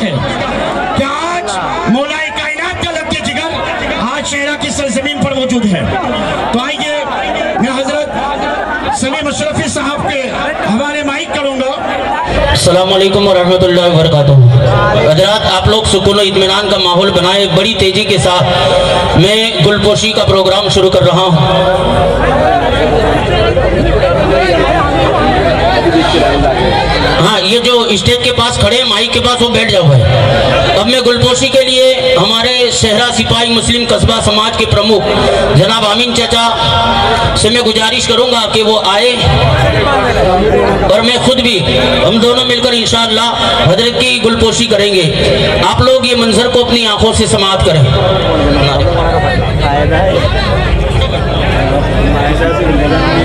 ہے کہ آج مولا کائنات کا لب جگر آج شہرہ کی سرزمین پر موجود ہے. تو آئیے میں حضرت سلیم اشرفی صاحب کے حوالے مائک کروں گا. السلام علیکم ورحمۃ اللہ وبرکاتہ. حضرات آپ لوگ سکون و اطمینان کا ماحول بنائیں. بڑی تیزی کے ساتھ میں گل پوشی کا پروگرام شروع کر رہا ہوں. ہاں یہ جو اسٹیج کے پاس کھڑے ہیں مائک کے پاس وہ بیٹھ جاؤ ہے. اب میں گلپوشی کے لیے ہمارے شہرہ سپاہی مسلم قصبہ سماج کے پرمکھ جناب امین چچا سے میں گزارش کروں گا کہ وہ آئے اور میں خود بھی ہم دونوں مل کر انشاءاللہ حضرت کی گلپوشی کریں گے. آپ لوگ یہ منظر کو اپنی آنکھوں سے سماعت کریں.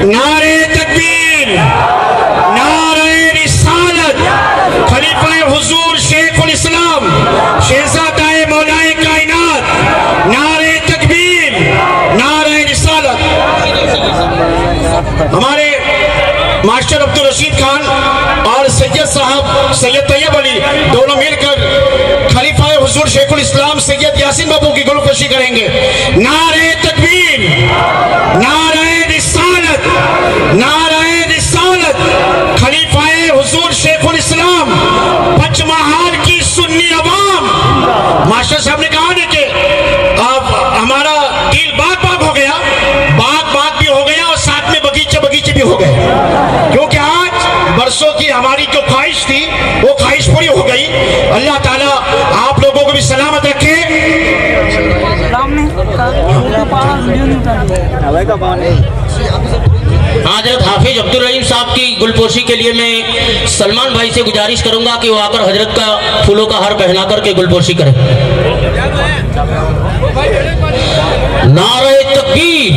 نعرہ تکبیر، نعرہ رسالت، خلیفہ حضور شیخ الاسلام شہزادہ مولا کائنات، نعرہ تکبیر، نعرہ رسالت. ہمارے ماسٹر عبدالرشید خان اور سید صاحب سید طیب علی دونوں مل کر خلیفہ حضور شیخ الاسلام سید یاسین بابو کی گلپوشی کریں گے. نعرہ تکبیر، نعرہ رسالت، نعرہ رسالت. خلیفہ حضور شیخ الاسلام پچ محال کی سنی عوام. ماسٹر صاحب نے کہا کہ اب ہمارا دل باغ باغ ہو گیا، باغ باغ بھی ہو گیا اور ساتھ میں بغیچے بغیچے بھی ہو گئے، کیونکہ آج برسوں کی ہماری جو خواہش تھی وہ خواہش پوری ہو گئی. اللہ تعالیٰ آپ لوگوں کو بھی سلامت رکھے. حضرت حافظ عبدالرحیم صاحب کی گلپوشی کے لیے میں سلمان بھائی سے گزارش کروں گا کہ وہ آ کر حضرت کا پھولوں کا ہار پہنا کر کے گلپوشی کریں. نعرہ تکبیر،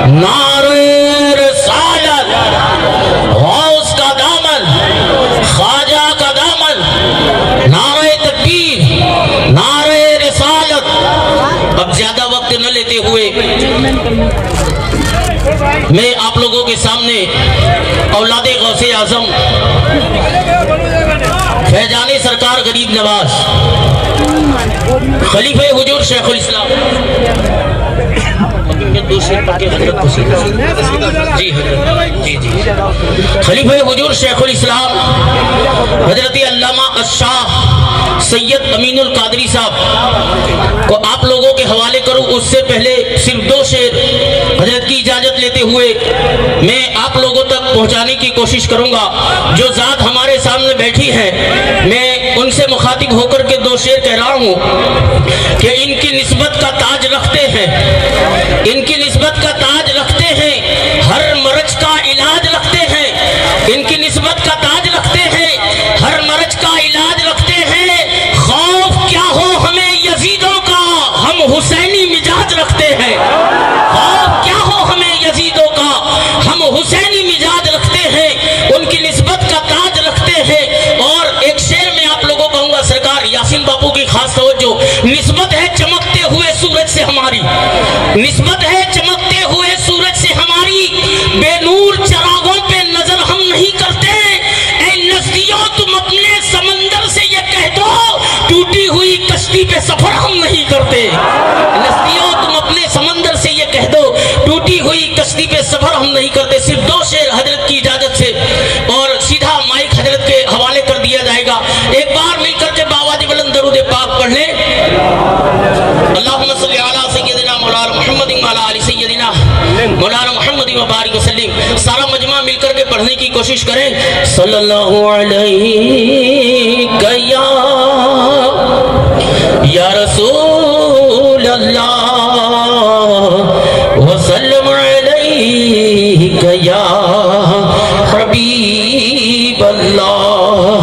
نعرہ رسالت، غوث کا دامن، خواجہ کا دامن. نعرہ تکبیر، نعرہ رسالت. اب زیادہ وقت نہ لیتے ہوئے میں آپ لوگوں کے سامنے اولاد غوث اعظم فیضان سرکار غریب نواز خلیفہ حضور شیخ الاسلام خلیفہ حضور شیخ الاسلام حضرت علامہ الشاہ سید امین القادری صاحب کو آپ لوگوں کے حوالے کروں. اس سے پہلے صرف 2 شعر حضرت کی اجازت لیتے ہوئے میں آپ لوگوں تک پہنچانے کی کوشش کروں گا. جو ذات ہمارے سامنے بیٹھی ہے میں ان سے مخاطب ہو کر کے 2 شعر کہہ رہا ہوں کہ ان کی نسبت کا تاج رکھتے ہیں، ان کی نسبت کا تاج رکھتے ہیں، ہر مرض کا علاج رکھتے ہیں. ان کی نسبت کا تاج رکھتے ہیں، ہر مرض کا علاج رکھتے ہیں. خوف کیا ہو ہمیں یزیدوں کا، ہم حسینی مزاج رکھتے ہیں. خوف کیا ہو ہمیں یزیدوں کا، ہم حسینی مزاج رکھتے ہیں. ان کی نسبت کا تاج رکھتے ہیں. اور ایک شعر میں آپ لوگوں کہوں گا سرکار یاسین بابو کی خاص توجہ. نسبت ہے چمکتے ہوئے سورج سے ہماری، نسبت ہے چمکتے ہوئے سورج سے ہماری. بے نور چراغوں پہ نظر ہم نہیں کرتے. اے نزدیوں تم اپنے سمندر سے یہ کہہ دو ٹوٹی ہوئی کشتی پہ سفر ہم نہیں کرتے. نزدیوں تم اپنے سمندر سے یہ کہہ دو ٹوٹی ہوئی کشتی پہ سفر ہم نہیں کرتے. صرف 2 شعر حضرت کی اجازت سے اور سیدھا مائک حضرت کے حوالے کر دیا جائے گا. ایک بار مل کر کے باواز بلند درود پاک پڑھ لیں. اللہم صلی علی سیدنا مولانا محمد وعلی آل سیدنا مولانا محمد وبارک وسلم. سارا مجمع مل کر کے پڑھنے کی کوشش کریں. صلی اللہ علیہ یا رسول اللہ وسلم علیہ یا حبیب اللہ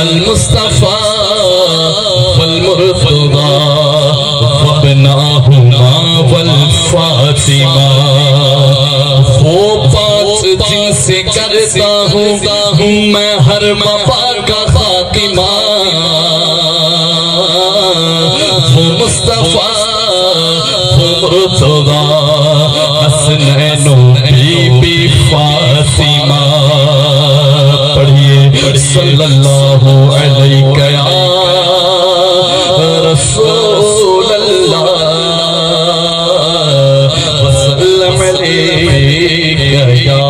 المصطفى والمرتضى وابناهما والفاطمہ۔ وہ بات جن سے کرتا ہوں میں ہر وفا کا خاتمہ، وہ مصطفیٰ وہ مرتضی حسنین و بی بی فاطمہ۔ صلی اللہ علیہ یا رسول اللہ وسلم علیہ یا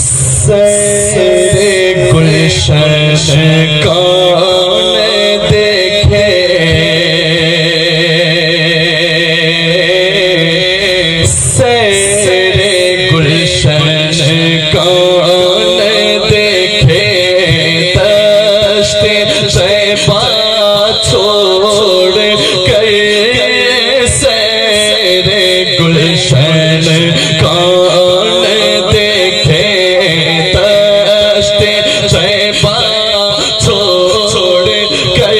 سیر گلشن کون دیکھے، سیر گلشن کون دیکھے، دشت طیبہ چھوڑ کر سیر گلشن کون دیکھے، دشت طیبہ چھوڑ کر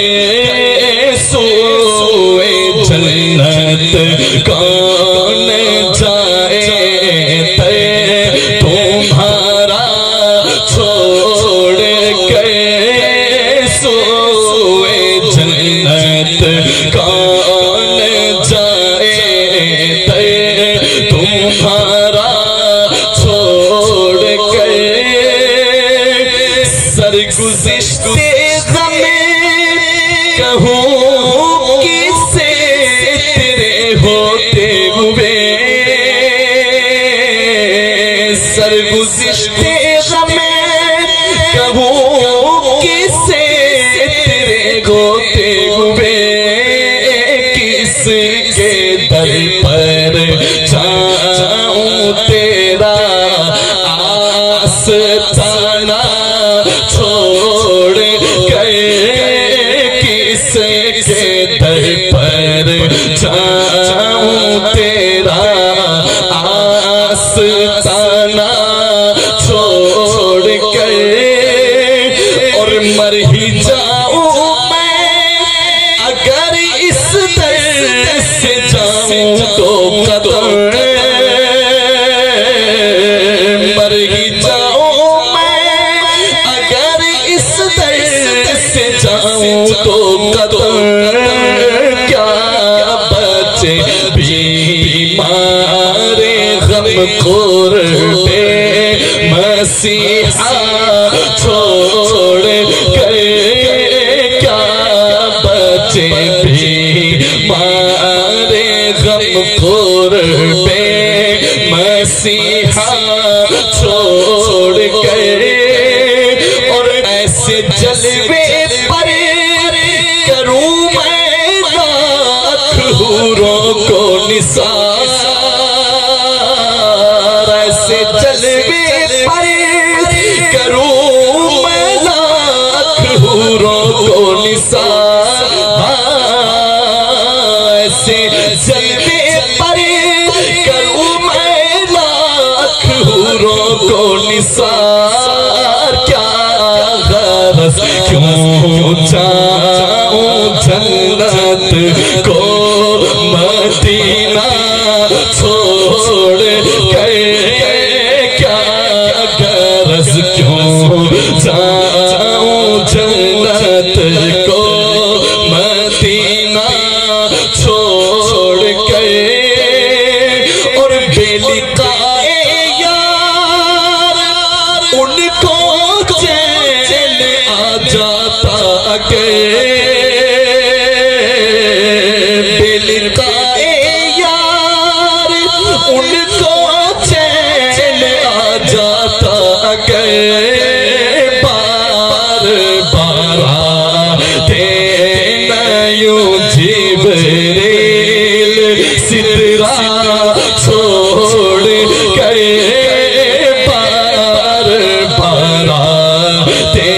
سوئے جنت کون جائے، تمہارا چھوڑ کر سوئے جنت کون جائے، تمہارا چھوڑ کر سرگزشتے غم کہوں کس سے تیرے ہوتے ہوئے، سرگزشتے غم کہوں کس سے تیرے ہوتے ہوئے، کس کے در پر جاؤں تیرا آستانہ چھوڑ کر، کس کے در پر جاؤں تیرا آستانہ چھوڑ کر، اور مر ہی جاؤں میں اگر اس در سے جاؤں تو قدر، مر ہی جاؤں میں اگر اس در سے جاؤں تو قدر، کیا بچے بیمار غم خور بے مسیحا چھوڑ کر، کیا بچے بیمار غم خور بے مسیحا چھوڑ کر، اور ایسے جلوے پر کروں میں لاکھ حوروں کو نثار، ایسے جلوے پر کروں میں لاکھ حوروں کو نثار، ایسے جلوے پر کروں میں لاکھ حوروں کو نثار، کیا غرض کیوں جاؤں جنت کو مدینہ چھوڑ کر، کیا غرض کیوں جاؤں جنت کو مدینہ چھوڑ کر، اور بے لقائے یار ان کو چین آ جاتا اگر، بے لقائے جبریل سدرا چھوڑ کر بار بار آتے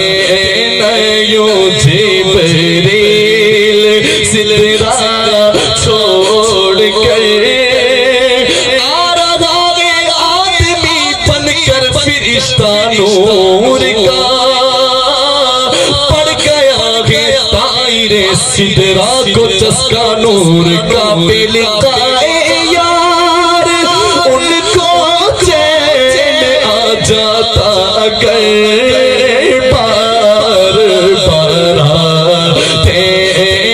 نیوں جبریل سدرا چھوڑ کر آ رہا ہے آدمی بن کر فرشتہ نور کا پڑ گیا ہے دائرے سدرا کو چسکا نور کا بے لقائے یار ان کو چین آ جاتا اگر بار بار آتے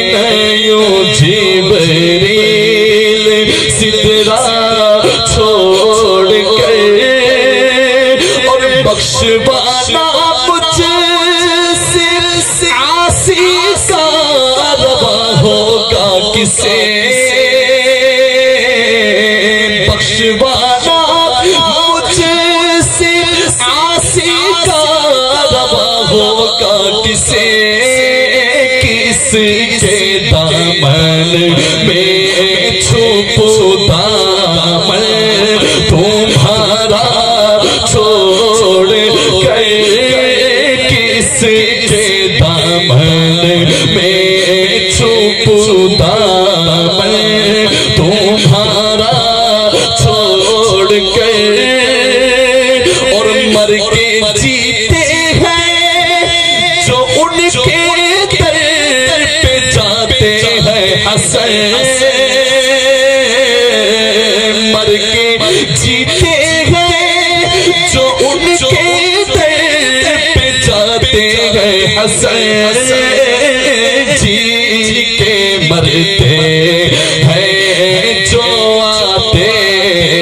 نیوں جبریل سدرا چھوڑ کر اور بخشوانا مجھ سے عاصی کا روا ہوگا کسے بخشوانا مجھ سے عاصی کا روا ہوگا کسے کس کے دامن میں چھپو دامن تمہارا چھوڑ کر کس کے دامن میں چھپو دامن تمہارا چھوڑ کر اور مر کے جیتے ہیں جو ان کے در پہ جاتے ہیں حسن مر کے جیتے ہیں جو ان کے در پہ جاتے ہیں حسن جی کے مرتے ہیں جو آتے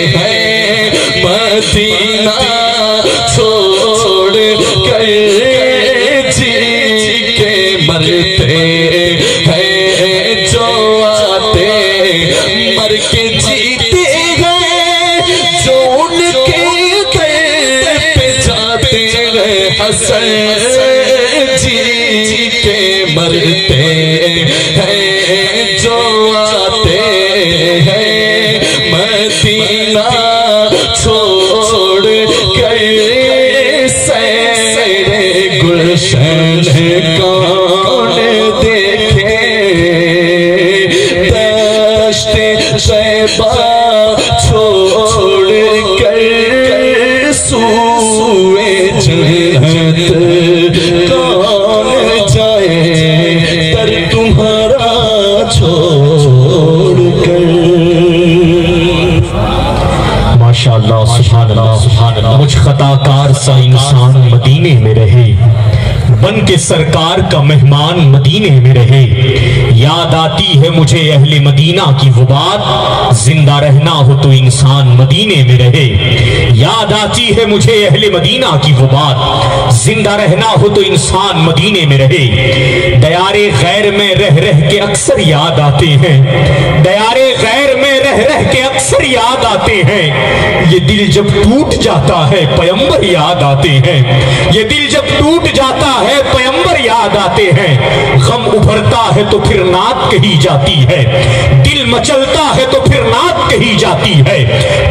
ہیں مدینہ چھوڑ کر جی کے مرتے ہیں جو آتے مر کے جیتے ہیں جو ان کے در پہ جاتے ہیں حسن جی کے مرتے ہیں جو آتے ہیں مدینہ چھوڑ کر سیر گلشن کون دیکھے دشت طیبہ چھوڑ کر سوئے جنت کون جائے در تمہارا چھوڑ کر ماشاءاللہ سبحان اللہ سبحان اللہ مجھ خطاکار سا انسان مدینے میں رہے بن کے سرکار کا مہمان مدینے میں رہے یاد آتی ہے مجھے اہل مدینہ کی وہ بات زندہ رہنا ہو تو انسان مدینے میں رہے یاد آتی ہے مجھے اہل مدینہ کی وہ بات زندہ رہنا ہو تو انسان مدینے میں رہے دیار غیر میں رہ رہ کے اکثر یاد آتے ہیں دیار غیر میں رہ رہ کے اکثر یاد آتے ہیں یہ دل جب ٹوٹ جاتا ہے پیمبر یاد آتے ہیں یہ دل جب ٹوٹ جاتا ہے پیمبر یاد آتے ہیں غم ابھرتا ہے تو پھر نعت کہی جاتی ہے دل مچلتا ہے تو پھر نعت کہی جاتی ہے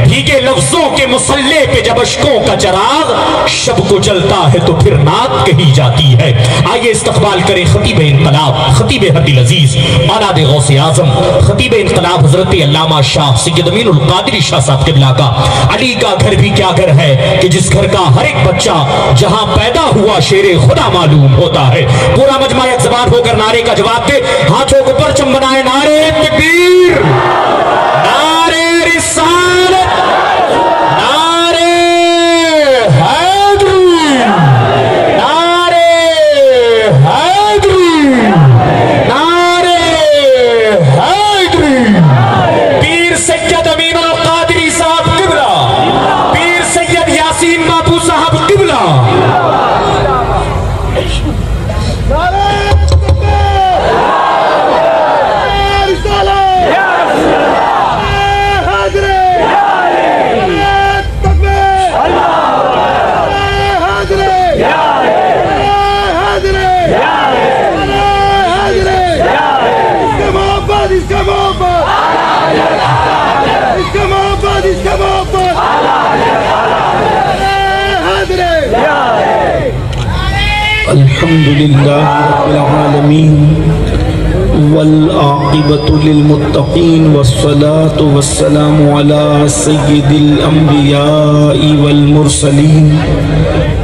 بھیگے لفظوں کے مسلح پہ جب اشکوں کا چراغ شب کو جلتا ہے تو پھر نعت کہی جاتی ہے آئیے استقبال کریں خطیب انقلاب خطیب حد العزیز اولاد غوث اعظم خطیب انقلاب حضرت علامہ شاہ سید امین القادری شاہ صاحب قبلہ کا علی کا گھر بھی کیا گھر ہے کہ جس گھر کا ہر ایک بچہ جہاں پیدا ہوا شیر خدا معلوم ہوتا ہے پورا مجمع ایک زبان ہو کر نعرے کا جواب دے ہاتھوں کو پرچم بنائے نعرے تکبیر نعرے رسالت نعرے حیدری نعرے حیدری نعرے حیدری پیر سید امین القادری صاحب قبلہ پیر سید یاسین باپو صاحب قبلہ الحمدللہ رب العالمین والعاقبۃ للمتقین والصلاة والسلام علی سید الانبیاء والمرسلین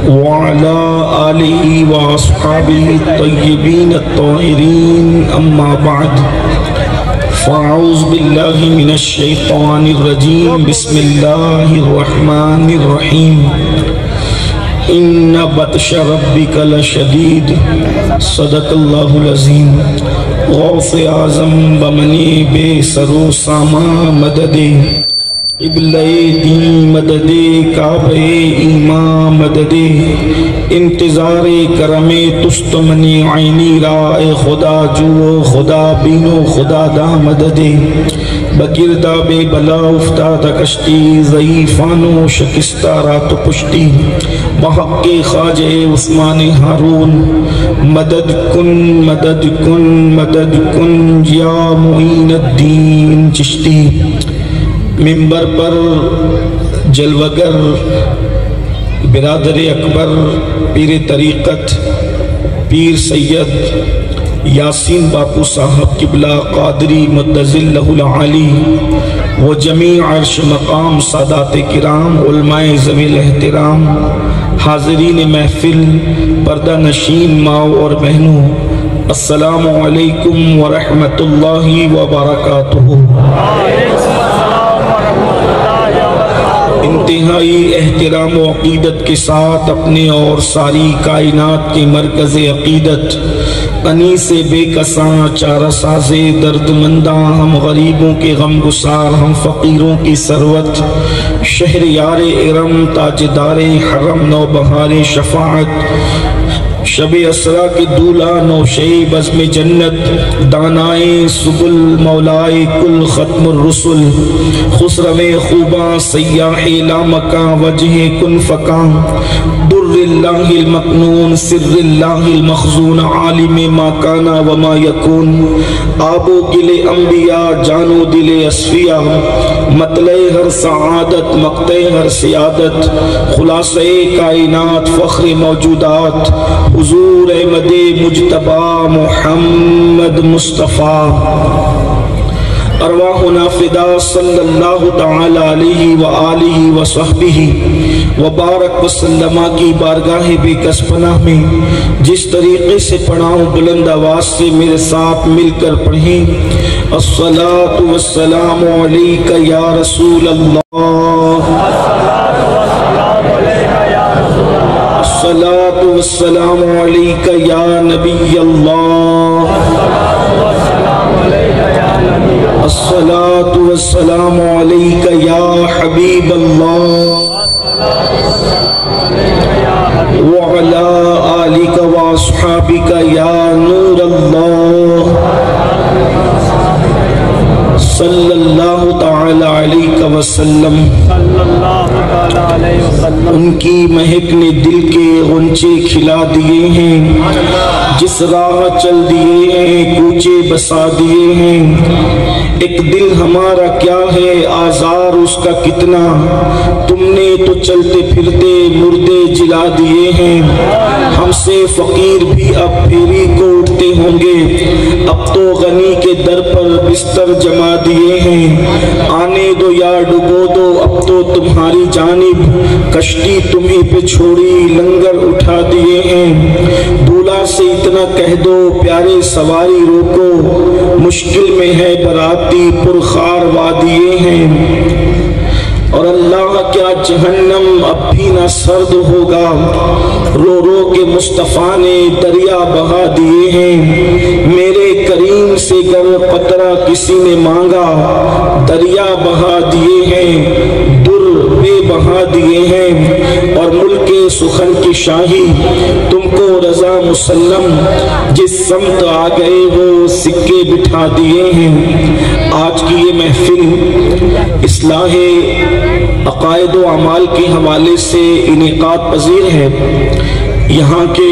وعلی آلہ واصحابہ الطیبین الطاہرین اما بعد فاعوذ باللہ من الشیطان الرجیم بسم اللہ الرحمن الرحیم ان بطش ربک لشدید صدق اللہ العظیم غوث اعظم بمنی بے سرو ساما مدد قبلہ دین مدد کعبہ ایمان مدد انتظار کرم تست منی عینی رائے خدا جو خدا بینو خدا دا مدد بگردہ بے بلا افتاد کشتی ضعیفانو شکستہ رات پشتی بحق خواجہ عثمان ہارون مدد کن مدد کن مدد کن یا معین الدین چشتی منبر پر جلوگر برادر اکبر پیر طریقت پیر سید یاسین باپو صاحب قبلہ قادری متزل لہ العالی و جمیع عرش مقام سادات کرام علماء ذوی الاحترام حاضرین محفل پردہ نشین ماؤں اور بہنوں السلام علیکم ورحمۃ اللہ وبرکاتہ۔ انتہائی احترام و عقیدت کے ساتھ اپنے اور ساری کائنات کے مرکز عقیدت انیس بے کساں چارہ ساز درد منداں ہم غریبوں کے غم گسار ہم فقیروں کی ثروت شہریار ارم تاجدار حرم نوبہار شفاعت شب اسرا کے دولہ نوشے بزم جنت دانائے سبل مولائے کل ختم الرسل خسرو خوباں سیاح لامکاں وجہ کن فکاں در اللہ المکنون سر اللہ المخزون عالم ما کانا وما یکون آب و گل انبیاء جانو دل اصفیاء مطلع ہر سعادت مقطع ہر سیادت خلاصہ کائنات فخر موجودات حضور احمد مجتبی محمد مصطفیٰ ارواحنا فدا صلی اللہ تعالی علیہ وآلہ وصحبہ وبارک وسلم کی بارگاہ بے کس پناہ میں جس طریقے سے پڑھاؤں بلند آواز سے میرے ساتھ مل کر پڑھیں الصلاة والسلام علیکہ یا رسول اللہ الصلاة والسلام علیکہ یا نبی اللہ الصلاة والسلام علیکہ یا حبیب اللہ وعلا آلک واصحابک یا نور اللہ صلی اللہ تعالی علیہ وسلم۔ ان کی مہک نے دل کے غنچے کھلا دیے ہیں، جس راہ چل دیے ہیں کوچے بسا دیے ہیں۔ ایک دل ہمارا کیا ہے آزار اس کا کتنا، تم نے تو چلتے پھرتے مردے جلا دیے ہیں۔ ہم سے فقیر بھی اب پھیری کو اٹھتے ہوں گے، اب تو غنی کے در پر بستر جما دیے ہیں۔ آنے دو یا ڈبو دو اب تو تمہاری جانب، کشتی تمہیں پہ چھوڑی لنگر اٹھا دیے ہیں۔ دولہا سے اتنا کہہ دو پیارے سواری روکو، مشکل میں ہے براتی پرخار وادیے ہیں۔ اور اللہ کیا جہنم اب بھی نہ سرد ہوگا، رو رو کے مصطفیٰ نے دریا بہا دیے ہیں۔ میرے کریم سے گر قطرہ کسی نے مانگا، دریا بہا دیے ہیں، در بے بہا دیے ہیں۔ اور ملک سخن کی شاہی تم کو رضا مسلم، جس سمت آ گئے وہ سکے بٹھا دیے ہیں۔ آج کی یہ محفل اصلاح عقائد و اعمال کے حوالے سے انعقاد پذیر ہے۔ یہاں کے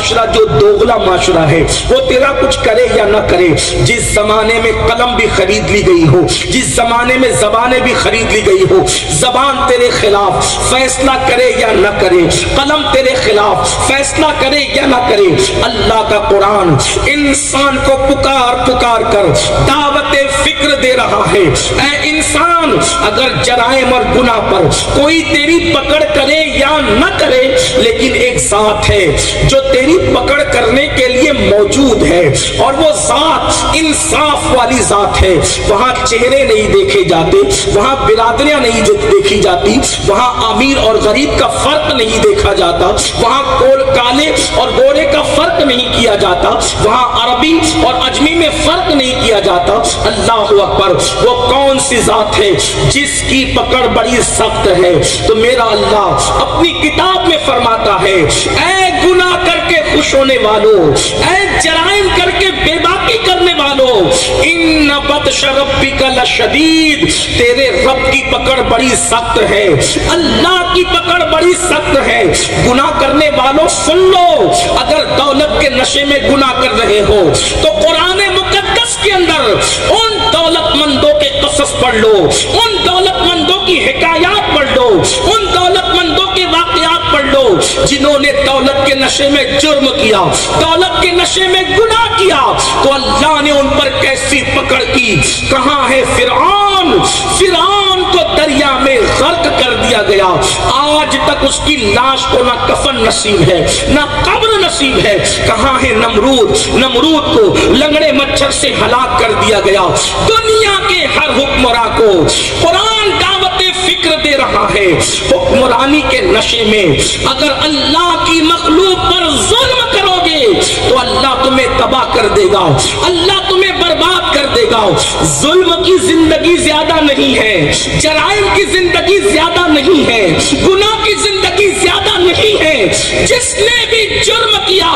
معاشرہ جو دوغلا معاشرہ ہے، وہ تیرا کچھ کرے یا نہ کرے، جس زمانے میں قلم بھی خرید لی گئی ہو، جس زمانے میں زبانیں بھی خرید لی گئی ہو، زبان تیرے خلاف فیصلہ کرے یا نہ کرے، قلم تیرے خلاف فیصلہ کرے یا نہ کرے، اللہ کا قرآن انسان کو پکار پکار کر دعوت فکر دے رہا ہے۔ اے انسان، اگر جرائم اور گناہ پر کوئی تیری پکڑ کرے یا نہ کرے، لیکن ایک ذات ہے جو تیری پکڑ کرنے کے لیے موجود ہے، اور وہ ذات انصاف والی ذات ہے۔ وہاں چہرے نہیں دیکھے جاتے، وہاں برادریاں نہیں دیکھی جاتی، وہاں امیر اور غریب کا فرق نہیں دیکھا جاتا، وہاں کالے اور گورے کا فرق نہیں کیا جاتا، وہاں عربی اور اجمی میں فرق نہیں کیا جاتا۔ اللہ اکبر، وہ کون سی ذات ہے جس کی پکڑ بڑی سخت ہے؟ تو میرا اللہ اپنی کتاب میں فرماتا ہے، اے گناہ کر کے خوش ہونے والوں، اے جرائم کر کے بے باکی کرنے والوں، ان بطش ربک لشدید، تیرے رب کی پکڑ بڑی سخت ہے، اللہ کی پکڑ بڑی سخت ہے۔ گناہ کرنے والوں سن لو، اگر دولت کے نشے میں گناہ کر رہے ہو تو قرآن مقدس کے اندر ان دولت مندوں کے قصص پڑھ لو، ان دولت مندوں کی حکایات پڑھ لو، ان دولت مندوں کے واقعات پڑھ لو جنہوں نے دولت کے نشے میں جرم کیا، دولت کے نشے میں گناہ کیا، تو اللہ نے ان پر کیسی پکڑ کی۔ کہاں ہے فرعون؟ فرعون کو دریا میں غرق کر دیا گیا، آج تک اس کی لاش کو نہ کفن نصیب ہے نہ قبر نصیب ہے۔ کہاں ہے نمرود؟ نمرود کو لنگڑے مچھر سے ہلاک کر دیا گیا۔ دنیا کے ہر حکمراں کو قرآن دعوت فکر دے رہا ہے، حکمرانی کے نشے میں اگر اللہ کی مخلوق پر ظلم کرو گے تو اللہ تمہیں تباہ کر دے گا، اللہ تمہیں برباد کر دے گا۔ ظلم کی زندگی زیادہ نہیں ہے، جرائم کی زندگی زیادہ نہیں ہے، گناہ کی زندگی زیادہ نہیں ہے۔ جس نے بھی جرم کیا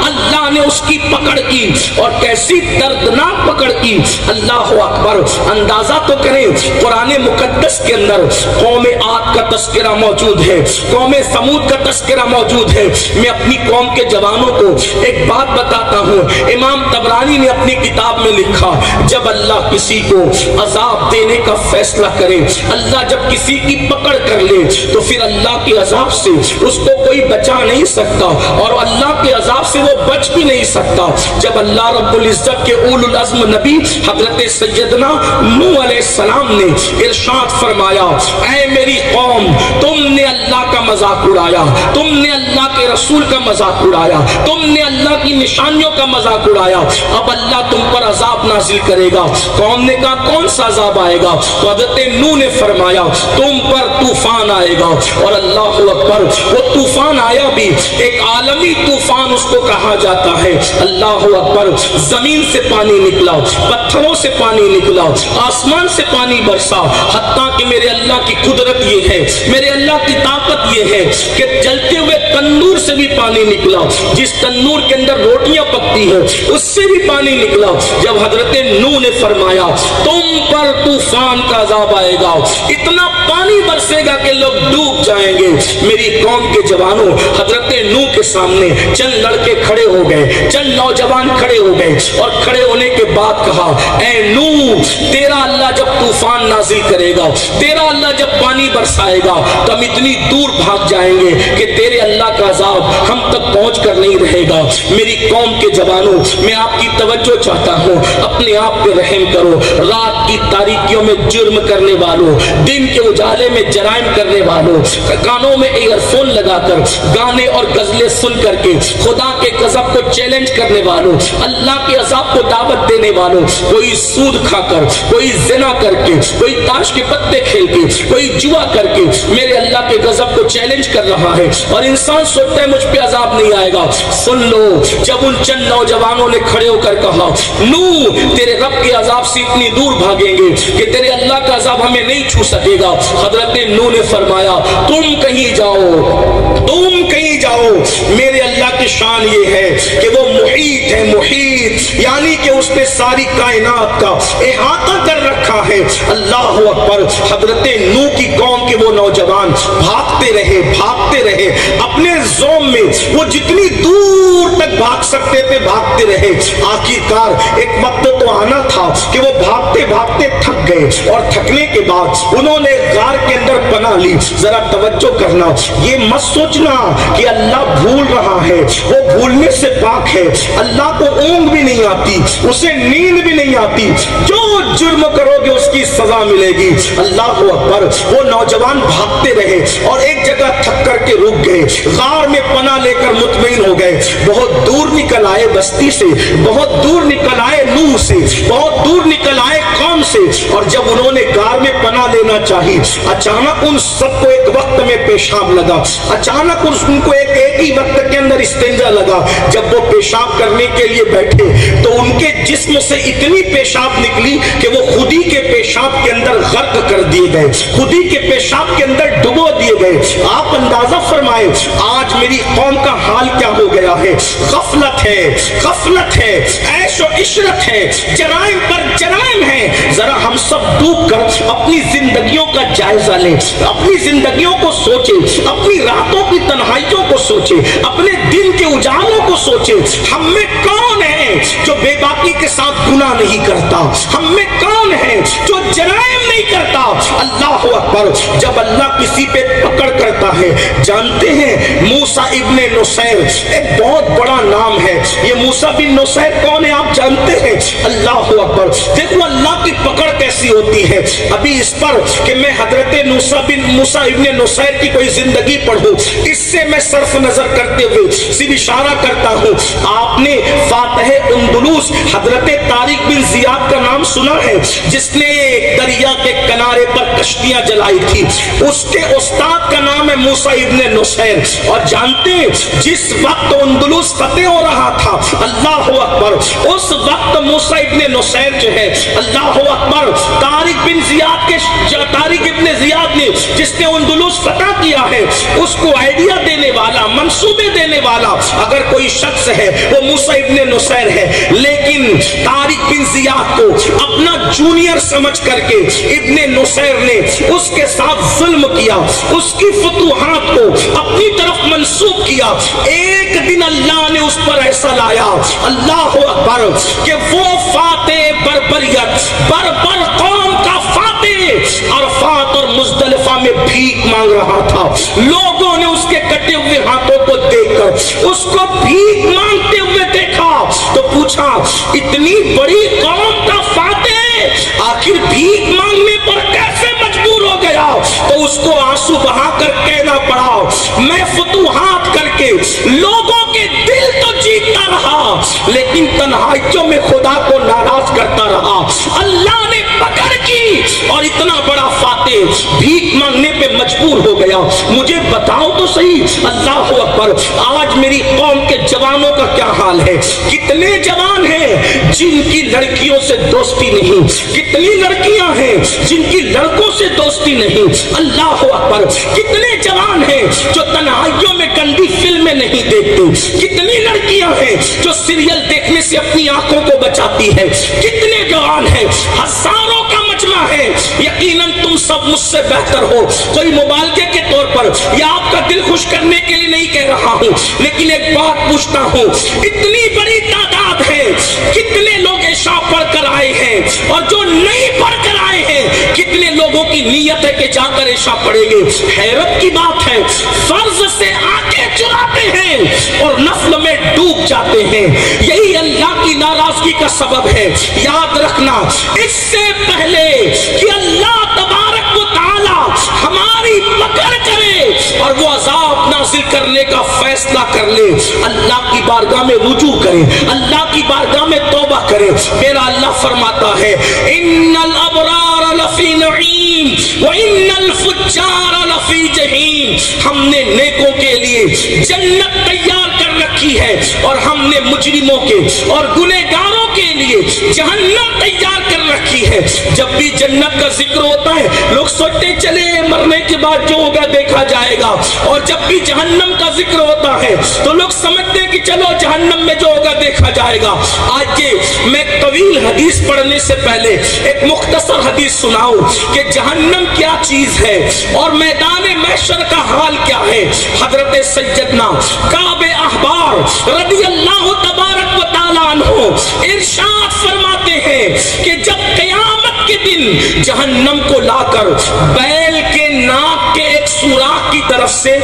اللہ نے اس کی پکڑ کی، اور کیسی دردناک پکڑ کی۔ اللہ اکبر، اندازہ تو کریں، قرآن مقدس کے اندر قوم عاد کا تذکرہ موجود ہے، قوم سمود کا تذکرہ موجود ہے۔ میں اپنی قوم کے جوانوں کو ایک بات بتاتا ہوں، امام طبرانی نے اپنی کتاب میں لکھا، جب اللہ کسی کو عذاب دینے کا فیصلہ کرے، اللہ جب کسی کی پکڑ کر لے تو پھر اللہ کے عذاب سے اس کو کوئی بچا نہیں سکتا، اور اللہ کے عذاب سے وہ بچ بھی نہیں سکتا۔ جب اللہ رب العزت کے اولو العزم نبی حضرت سیدنا نوح علیہ السلام نے ارشاد فرمایا، اے میری قوم، تم نے اللہ کا مذاق اڑایا، تم نے اللہ کے رسول کا مذاق اڑایا، تم نے اللہ کی نشانیوں کا مذاق اڑایا، اب اللہ تم پر عذاب نازل کرے گا۔ قوم نے کہا کون سا عذاب آئے گا؟ تو حضرت نوح نے فرمایا تم پر طوفان آئے گا، اور اللہ اکبر، وہ طوفان آیا بھی، ایک عالمی طوفان اس کو کہا جاتا ہے۔ اللہ اکبر، زمین سے پانی نکلا، پتھروں سے پانی نکلا، آسمان سے پانی برسا، حتیٰ کہ میرے اللہ کی قدرت یہ ہے، میرے اللہ کی طاقت یہ ہے کہ جلتے ہوئے تندور سے بھی پانی نکلا، جس تندور کے اندر روٹیاں پکتی ہیں اس سے بھی پانی نکلا۔ جب حضرت نوح نے فرمایا تم پر طوفان کا عذاب آئے گا، اتنا پانی برسے گا کہ لوگ ڈوب جائیں گے، میری قوم کے جوانوں، حضرت نوح کے سامنے چند لڑکے کھڑے ہو گئے، چند نوجوان کھڑے ہو گئے، اور کھڑے ہونے کے بعد کہا، اے نوح، تیرا اللہ جب طوفان نازل کرے گا، تیرا اللہ جب پانی برسائے گا تو ہم اتنی دور بھاگ جائیں گے کہ تیرے اللہ کا عذاب ہم تک پہنچ کر نہیں رہے گا۔ میری قوم کے جوانوں، میں آپ کی توجہ چاہتا ہوں، اپنے آپ پہ رحم کرو۔ رات کی تاریکیوں میں جرم کرنے والوں، دن کے اجالے میں جرائم کرنے والوں، کانوں میں ایئر فون لگا کر گانے اور غزلیں سن کر کے خدا کے غضب کو چیلنج کرنے والوں، اللہ کے عذاب کو دعوت دینے والوں، کوئی سود کھا کر، کوئی زنا کر کے، کوئی تاش کے پتے کھیل کے، کوئی جوا کر کے میرے اللہ کے غضب کو چیلنج کر رہا ہے، اور انسان سوچتا ہے مجھ پہ عذاب نہیں آئے گا۔ سن لو، جب ان چند نوجوانوں نے کھڑے ہو کر کہا، نوح، تیرے رب کے عذاب سے اتنی دور بھاگیں گے کہ تیرے اللہ کا عذاب ہمیں نہیں چھو سکے گا، حضرت نوح نے فرمایا تم کہیں جاؤ، تم کہیں جاؤ، میرے اللہ کی شان یہ ہے کہ وہ محیط ہے, محیط یعنی کہ اس نے ساری کائنات کا احاطہ کر رکھا ہے. اللہ اکبر. حضرت نوح کی قوم کے وہ نوجوان بھاگتے رہے اپنے زوم میں, وہ جتنی دور تک بھاگ سکتے تھے بھاگتے رہے. آخرکار ایک وقت تو آنا تھا کہ وہ بھاگتے بھاگتے تھک گئے, اور تھکنے کے بعد انہوں نے غار کے اندر پناہ لی. ذرا توجہ کرنا, یہ مت سوچنا کہ اللہ بھول رہا ہے, وہ بھولنے سے پاک ہے. اللہ کو اونگ بھی نہیں آتی, اسے نیند بھی نہیں آتی. جو جرم کرو گے اس کی سزا ملے گی. اللہ اکبر. وہ نوجوان بھاگتے رہے اور ایک جگہ تھک کر کے رک گئے, غار میں پناہ لے کر مطمئن ہو گئے. بہت دور نکل آئے بستی سے, بہت دور نکل آئے نوح سے, بہت دور نکل آئے قوم سے, اور جب انہوں نے غار میں پناہ لینا چاہی, اچانک ان سب کو ایک وقت میں پیشاب لگا. اچانک ان کو ایک ہی وقت کے اندر استنجا لگا. جب وہ پیشاب کرنے کے لیے بیٹھے تو ان کے جسم سے اتنی پیشاب نکلی کہ وہ خودی کے پیشاب کے اندر غرق کر دیے گئے, خودی کے پیشاب کے اندر ڈبو دیے گئے. آپ اندازہ فرمائے آج میری قوم کا حال کیا ہو گیا ہے. غفلت ہے, عیش و عشرت ہے, جرائم پر جرائم ہے. ذرا ہم سب ڈوب کر اپنی زندگیوں کا جائزہ لیں, اپنی زندگیوں کو سوچیں, اپنی راتوں کی تنہائیوں کو سوچیں, اپنے دن کے اجالوں کو سوچیں. ہم میں کون ہے جو بے باکی کے ساتھ گناہ نہیں کرتا؟ ہم میں کون ہے جو جرائم نہیں کرتا؟ اللہ اکبر. جب اللہ کسی پہ پکڑ کرتا ہے, جانتے ہیں موسیٰ ابن نصیر ایک بہت بڑا نام ہے. یہ موسیٰ بن نصیر کون ہے آپ جانتے ہیں؟ اللہ اکبر. دیکھو اللہ کی پکڑ کیسی ہوتی ہے. ابھی اس پر کہ میں حضرت موسیٰ ابن نصیر کی کوئی زندگی پڑھوں, اس سے میں صرف نظر کرتے ہوئے صرف اشارہ کرتا ہوں. آپ نے فاتح اندلس حضرت طارق بن زیاد کا نام سنا ہے, جس نے دریا کے کنارے پر کشتیاں جلائی تھی. اس کے استاد کا نام ہے موسیٰ ابن نصیر. اور جانتے ہیں جس وقت اندلس فتح ہو رہا تھا, اللہ اکبر, اس وقت موسیٰ ابن نصیر جو ہے, اللہ اکبر, طارق ابن زیاد نے جس نے اندلس فتح کیا ہے, اس کو آئیڈیا دینے والا, منصوبے دینے والا اگر کوئی شخص ہے وہ موسیٰ ابن نصیر ہے. لیکن طارق بن زیاد کو اپنا جونیئر سمجھ کر کے ابن نصیر نے اس کے ساتھ ظلم کیا, اس کی فتوحات کو اپنی طرف منسوب کیا. ایک دن اللہ نے اس پر ایسا لایا, اللہ اکبر, کہ وہ فاتح بربر قوم کا فاتح عرفات اور مزدلفہ میں بھیک مانگ رہا تھا. لوگوں نے اس کے کٹے ہوئے ہاتھوں کو دیکھ کر اس کو بھیک مانگتے ہوئے دیکھا تو پوچھا, اتنی بڑی قوم کا فاتح آخر بھیک مانگنے پر کیسے مجبور ہو گیا؟ تو اس کو آنسو بہا کر کہنا پڑا, میں فتوحات کر کے لوگوں کے دل تو جیتتا رہا, لیکن تنہائیوں میں خدا کو ناراض کرتا رہا. اللہ نے پکڑ کی اور اتنا بڑا فاتح بھیک مانگنے پہ مجبور ہو گیا. مجھے بتاؤ تو صحیح, اللہ اکبر, آج میری قوم کے جوانوں کا کیا حال ہے؟ کتنے جوان ہیں جن کی لڑکیوں سے دوستی نہیں, کتنی لڑکیاں ہیں جن کی لڑکوں سے دوستی نہیں. اللہ اکبر, کتنے جوان ہیں جو تنہائیوں میں گندی فلمیں نہیں دیکھتے, کتنی لڑکیاں ہیں جو سیریل دیکھنے سے اپنی آنکھوں کو بچاتی ہے, کتنے جوان ہیں, ہزاروں کا مجمع ہے. یقیناً تم سب مجھ سے بہتر ہو. کوئی مبالغے کے طور پر یا آپ کا دل خوش کرنے کے لیے نہیں کہہ رہا ہوں, لیکن ایک بات پوچھتا ہوں, اتنی بڑی تعداد ہے, کتنے لوگ عشاء پڑھ کر آئے ہیں, اور جو نہیں پڑھ کر آئے ہیں کتنے لوگوں کی نیت ہے کہ جا کر عشاء پڑھیں گے. حیرت کی بات ہے, فرض سے آنکھیں چراتے ہیں اور نفل میں ڈوب جاتے ہیں. یہی اللہ کی ناراضگی کا سبب ہے. یاد رکھنا, اس سے پہلے کہ اللہ تبارک و تعالی ہماری پکڑ کرے اور وہ عذاب نازل کرنے کا فیصلہ کر لے, اللہ کی بارگاہ میں رجوع کرے, اللہ کی بارگاہ میں توبہ کرے. میرا اللہ فرماتا ہے, ان الابرار لفی نعیم وان الفجار لفی جہیم. ہم نے نیکوں کے لیے جنت تیار کر رکھی ہے اور ہم نے مجرموں کے اور گنہگاروں کے لیے جہنم تیار کر رکھی ہے. جب بھی جنت کا ذکر ہوتا ہے لوگ سوچتے چلے مرنے کے بعد جو ہوگا دیکھا جائے گا, اور جب بھی جہنم کا ذکر ہوتا ہے تو لوگ سمجھتے ہیں کہ چلو جہنم میں جو ہوگا دیکھا جائے گا. آج یہ میں طویل حدیث پڑھنے سے پہلے ایک مختصر حدیث سناؤں کہ جہنم کیا چیز ہے اور میدان محشر کا حال کیا ہے. حضرت سیدنا کعب احبار رضی اللہ تبارک و تعالیٰ عنہ ارشاد فرماتے ہیں کہ جب قیامت کے دن جہنم کو لا کر بیل کے ناک کے ایک سوراخ کی طرف سے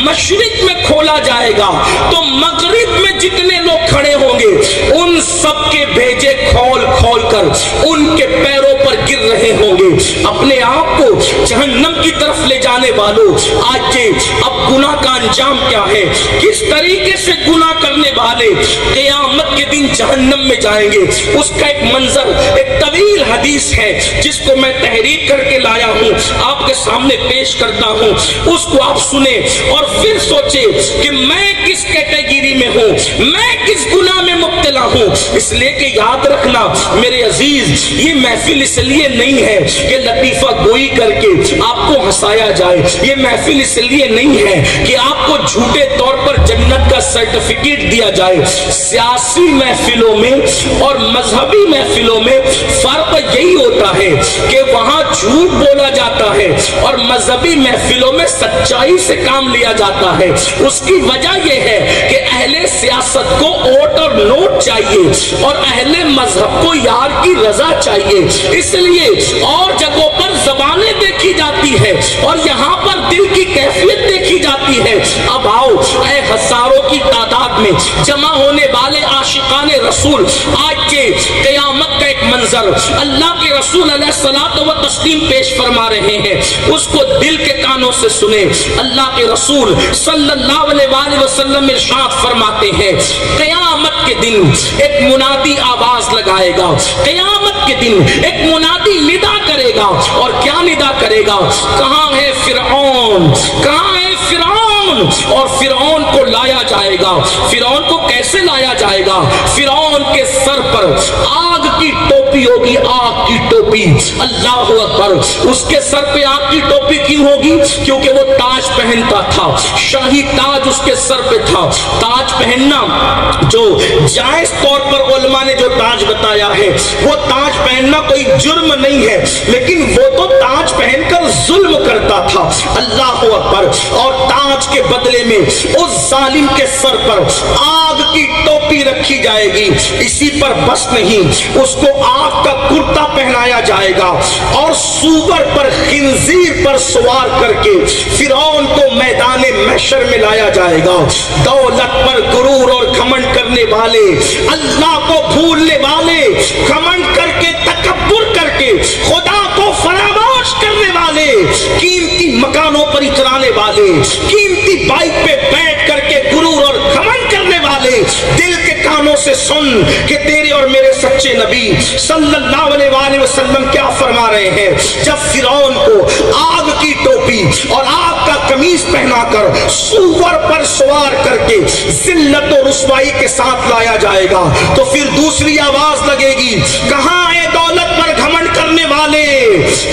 مشرق میں کھولا جائے گا تو مغرب میں جتنے لوگ کھڑے ہوں گے ان سب کے بھیجے کھول کھول کر ان کے پیروں پر گر رہے ہوں گے. اپنے آپ کو جہنم کی طرف لے جانے والوں, آج اب گناہ کا انجام کیا ہے, کس طریقے سے گناہ کرنے والے قیامت کے دن جہنم میں جائیں گے, اس کا ایک منظر ایک طویل حدیث ہے جس کو میں تحریر کر کے لایا ہوں, آپ کے سامنے پیش کرتا ہوں. اس کو آپ سنیں اور پھر سوچیں کہ میں کس کیٹیگری میں ہوں, میں کس گناہ میں مبتلا ہوں. اس لیے کہ یاد رکھنا میرے عزیز, یہ محفل اس لیے نہیں ہے کہ لطیفہ گوئی کر کے آپ کو ہنسایا جائے, یہ محفل اس لیے نہیں ہے کہ آپ کو جھوٹے طور پر جنت کا سرٹیفکیٹ دیا جائے. سیاسی محفلوں میں اور مذہبی محفلوں میں فرق یہی ہوتا ہے کہ وہاں جھوٹ بولا جاتا ہے اور مذہبی محفلوں میں سچائی سے کام لیا جاتا ہے. اس کی وجہ یہ ہے کہ اہل سیاست کو ووٹ اور نوٹ چاہیے اور اہل مذہب کو یار کی رضا چاہیے. اس لیے اور جگہوں پر زبانیں دیکھی جاتی ہے اور یہاں پر دل کی کیفیت دیکھی جاتی ہے. اب آؤ اے ہزاروں کی تعداد میں جمع ہونے والے عاشقان رسول, آج کے قیامت کا ایک منظر اللہ کے رسول علیہ الصلوۃ و تسلیم پیش فرما رہے ہیں, اس کو دل کے کانوں سے سنیں. اللہ کے رسول صلی اللہ علیہ وآلہ وسلم ارشاد فرماتے ہیں قیامت کے دن ایک منادی آواز لگائے گا, قیامت کے دن ایک منادی ندا کرے گا. اور کیا ندا کرے گا, کہاں ہے فرعون, کہاں ہے فرعون. اور فرعون کو لایا جائے گا. فرعون کو کیسے لایا جائے گا, فرعون کے سر پر آگ کی ٹوپی ہوگی, آگ کی ٹوپی. اللہ اکبر. اس کے سر پہ آگ کی ٹوپی کیوں ہوگی, کیونکہ وہ تاج پہنتا تھا, شاہی تاج اس کے سر پہ تھا. تاج پہننا جو جائز طور پر علماء نے جو تاج بتایا ہے وہ تاج پہننا کوئی جرم نہیں ہے, لیکن وہ تو تاج پہن کر ظلم کرتا تھا. اللہ اکبر. اور تاج کے بدلے میں اس ظالم کے سر پر آگ کی ٹوپی رکھی جائے گی. اسی پر بس نہیں, اس کو آگ کا کرتا پہنایا جائے گا اور سور پر خنزیر پر سوار کر کے فرعون کو میدان محشر میں لایا جائے گا. دولت پر غرور اور گھمنڈ کرنے والے, اللہ کو بھولنے والے, گھمنڈ کر کے تکبر کر کے خدا کو فراموش کرنے والے, قیمتی مکانوں پر اترانے والے, قیمتی بائک پہ بیٹھ کر کے غرور اور گھمنڈ کرنے والے, دل کے کانوں سے سن کہ تیرے اور میرے سچے نبی صلی اللہ علیہ وآلہ وسلم کیا فرما رہے ہیں. جب فرعون کو آگ کی ٹوپی اور آگ کا قمیص پہنا کر سور پر سوار کر کے ذلت و رسوائی کے ساتھ لایا جائے گا تو پھر دوسری آواز لگے گی, کہاں ہے دولت پر گھمنڈ کرنے والے,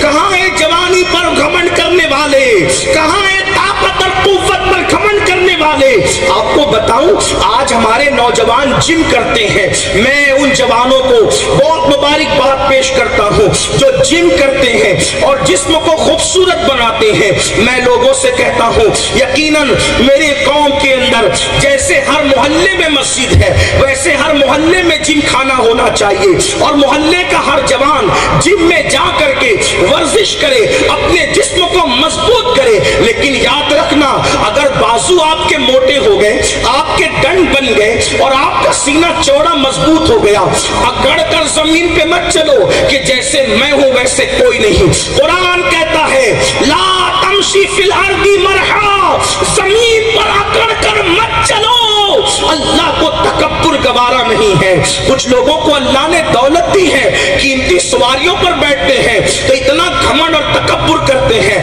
کہاں ہے جوانی پر گھمنڈ کرنے والے, کہاں ہے طاقت اور قوت پر گھمنڈ کرنے والے. آپ کو بتاؤں آج ہمارے نوجوان جم کرتے ہیں, میں ان جوانوں کو بہت مبارک بات پیش کرتا ہوں جو جم کرتے ہیں اور جسم کو خوبصورت بناتے ہیں. میں لوگوں سے کہتا ہوں یقیناً میرے قوم کے اندر جیسے ہر محلے میں مسجد ہے ویسے ہر محلے میں جم خانہ ہونا چاہیے اور محلے کا ہر جوان جم میں جا کر کے ورزش کرے, اپنے جسم کو مضبوط کرے. لیکن یاد رکھنا اگر بازو آپ کے موٹے ہو گئے, آپ کے ڈنڈ بن گئے اور آپ کا سینہ چوڑا مضبوط ہو گیا, اگڑ کر زمین پہ مت چلو کہ جیسے میں ہوں ویسے کوئی نہیں. قرآن کہتا ہے لا تمشی فی الارض مرحا, زمین پر اکڑ کر مت چلو. اللہ کو تکبر گوارا نہیں ہے. کچھ لوگوں کو اللہ نے دولت دی ہے, قیمتی سواریوں پر بیٹھتے ہیں تو اتنا گھمنڈ اور تکبر کرتے ہیں.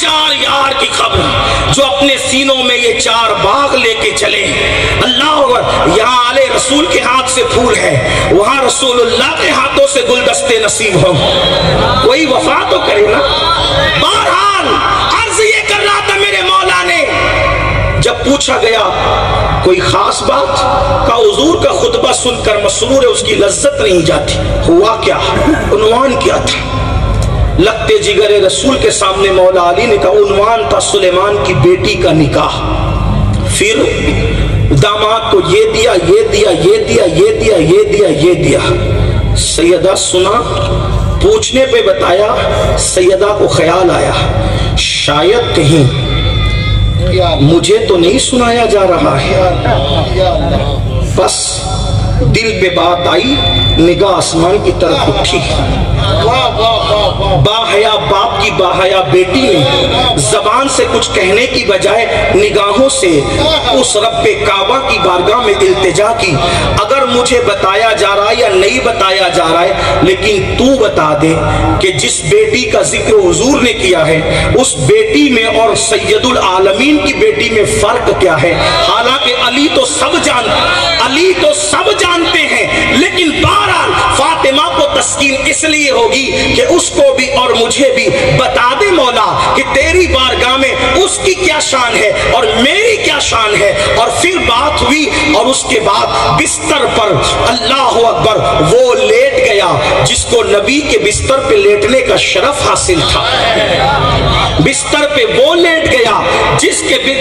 4 یار کی خبر جو اپنے سینوں میں یہ 4 باغ لے کے چلے. اللہ اکبر. یہاں آلے رسول کے ہاتھ سے پھول ہے, وہاں رسول اللہ کے ہاتھوں سے گلدستے نصیب ہوں. کوئی وفا تو کرے نا. بہرحال عرض یہ کر رہا تھا میرے مولا نے, جب پوچھا گیا کوئی خاص بات, کا حضور کا خطبہ سن کر مسرور ہے, اس کی لذت نہیں جاتی. ہوا کیا, عنوان کیا تھا؟ لگتے جگر رسول کے سامنے مولا علی نے کہا عنوان تھا سلیمان کی بیٹی کا نکاح. پھر داماد کو یہ دیا, یہ دیا, یہ دیا, یہ دیا, یہ دیا, یہ دیا. سیدہ سنا, پوچھنے پہ بتایا. سیدہ کو خیال آیا شاید کہیں مجھے تو نہیں سنایا جا رہا ہے. بس دل پہ بات آئی, نگاہ آسمان کی طرف اٹھی. باحیا باپ کی باحیا بیٹی نے زبان سے کچھ کہنے کی بجائے نگاہوں سے اس رب کعبہ کی بارگاہ میں التجا کی. اگر مجھے بتایا جا رہا ہے یا نہیں بتایا جا رہا ہے, لیکن تو بتا دے کہ جس بیٹی کا ذکر حضور نے کیا ہے اس بیٹی میں اور سید العالمین کی بیٹی میں فرق کیا ہے. حالانکہ علی تو سب جانتے ہیں, لیکن بہرحال فاطمہ کو تسکین اس لیے ہوگی کہ اس کو بھی اور مجھے بھی بتا دے مولا کہ تیری بارگاہ میں اس کی کیا شان ہے اور میری کیا شان ہے. اور پھر بات ہوئی, اور اس کے بعد بستر پر اللہ اکبر وہ لیٹ گیا جس کو نبی کے بستر پہ لیٹنے کا شرف حاصل تھا. بستر پہ وہ لیٹ گیا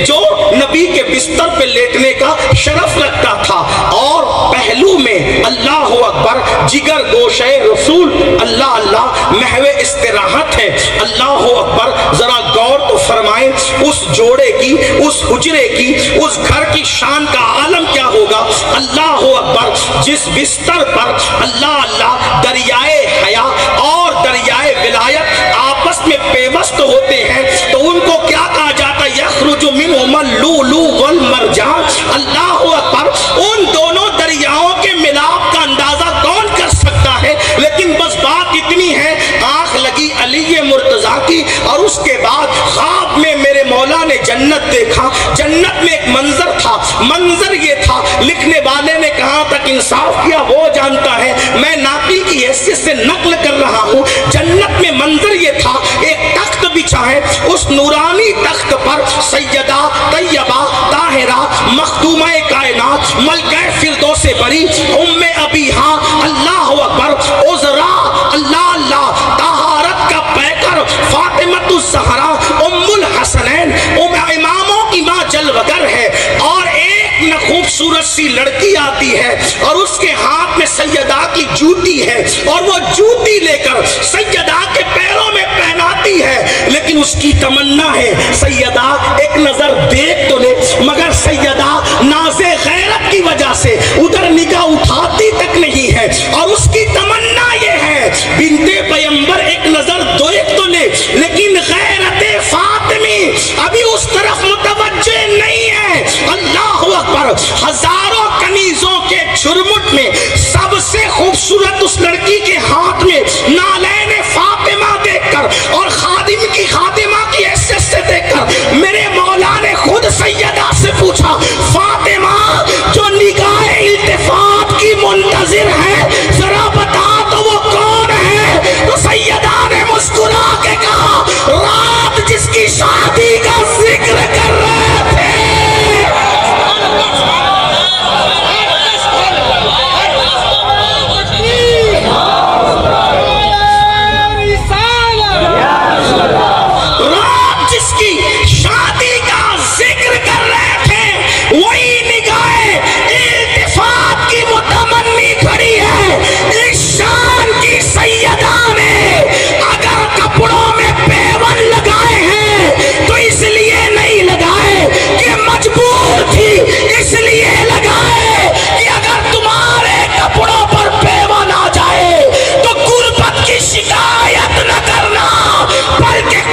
جو نبی کے بستر پہ لیٹنے کا شرف رکھتا تھا. اور پہلو میں اللہ اکبر جگر گوشے رسول, اللہ اللہ محو استراحت ہے. اللہ اکبر. ذرا غور تو فرمائیں اس جوڑے کی, اس حجرے کی, اس گھر کی شان کا عالم کیا ہوگا. اللہ اکبر. جس بستر پر اللہ اللہ دریائے حیا اور دریائے ولایت آپس میں پیوست ہوتے ہیں تو ان کو کیا کہا جاتا ہے, یخرج منہما اللؤلؤ والمرجان. اللہ اکبر. ان دونوں دریاؤں کے ملاپ کا اندازہ کون کر سکتا ہے, لیکن بس بات اتنی ہے, آنکھ لگی علی مرتضیٰ کی, اور اس کے بعد خواب میں میرے مولا نے جنت دیکھا. جنت میں ایک منظر تھا, منظر یہ تھا, لکھنے والے نے کہاں تک انصاف کیا وہ جانتا ہے, میں ناقل کی حیثیت سے نقل کر رہا ہوں. جنت میں منظر یہ تھا, ایک تخت بچھا ہے, اس نورانی تخت پر سیدہ طیبہ طاہرہ مخدومہ کائنات ملکہ فردوس بری ام ابیہا اللہ اکبر عذرا اللہ اللہ طہارت کا پیکر فاطمۃ الزہرا ام الحسنین اماموں کی ماں جلوگر ہے. اور ایک نہ خوبصورت سی لڑکی آتی ہے اور اس کے ہاتھ میں سیدہ کی جوتی ہے, اور وہ جوتی لے کر سیدہ کے پیروں میں پہناتی ہے. لیکن اس کی تمنا ہے سیدہ ایک نظر دیکھ تو لے, مگر سیدہ ناز غیرت کی وجہ سے ادھر نگاہ اٹھاتی تک نہیں ہے. اور اس کی تمنا یہ ہے بنت پیغمبر ایک نظر دیکھ تو لے, لیکن غیرت فاطمی ابھی اس طرف متوجہ نہیں ہے. اللہ اکبر. ہزاروں کنیزوں کے جھرمٹ میں سب سے خوبصورت اس لڑکی کے ہاتھ میں نالین فاطمہ دیکھ کر اور خادم کی خادمہ کی حیثیت سے دیکھ کر میرے مولا نے خود سیدہ سے پوچھا, فاطمہ جو نگاہ التفات کی منتظر ہے ذرا بتا تو وہ کون ہے. تو سیدہ نے مسکرا کے کہا, رات جس کی شادی کا ذکر کر رہے تھے.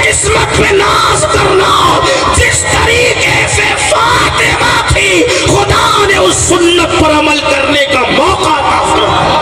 قسمت میں ناز کرنا. جس طریقے سے فاطمہ تھی خدا نے اس سنت پر عمل کرنے کا موقع عطا فرمایا.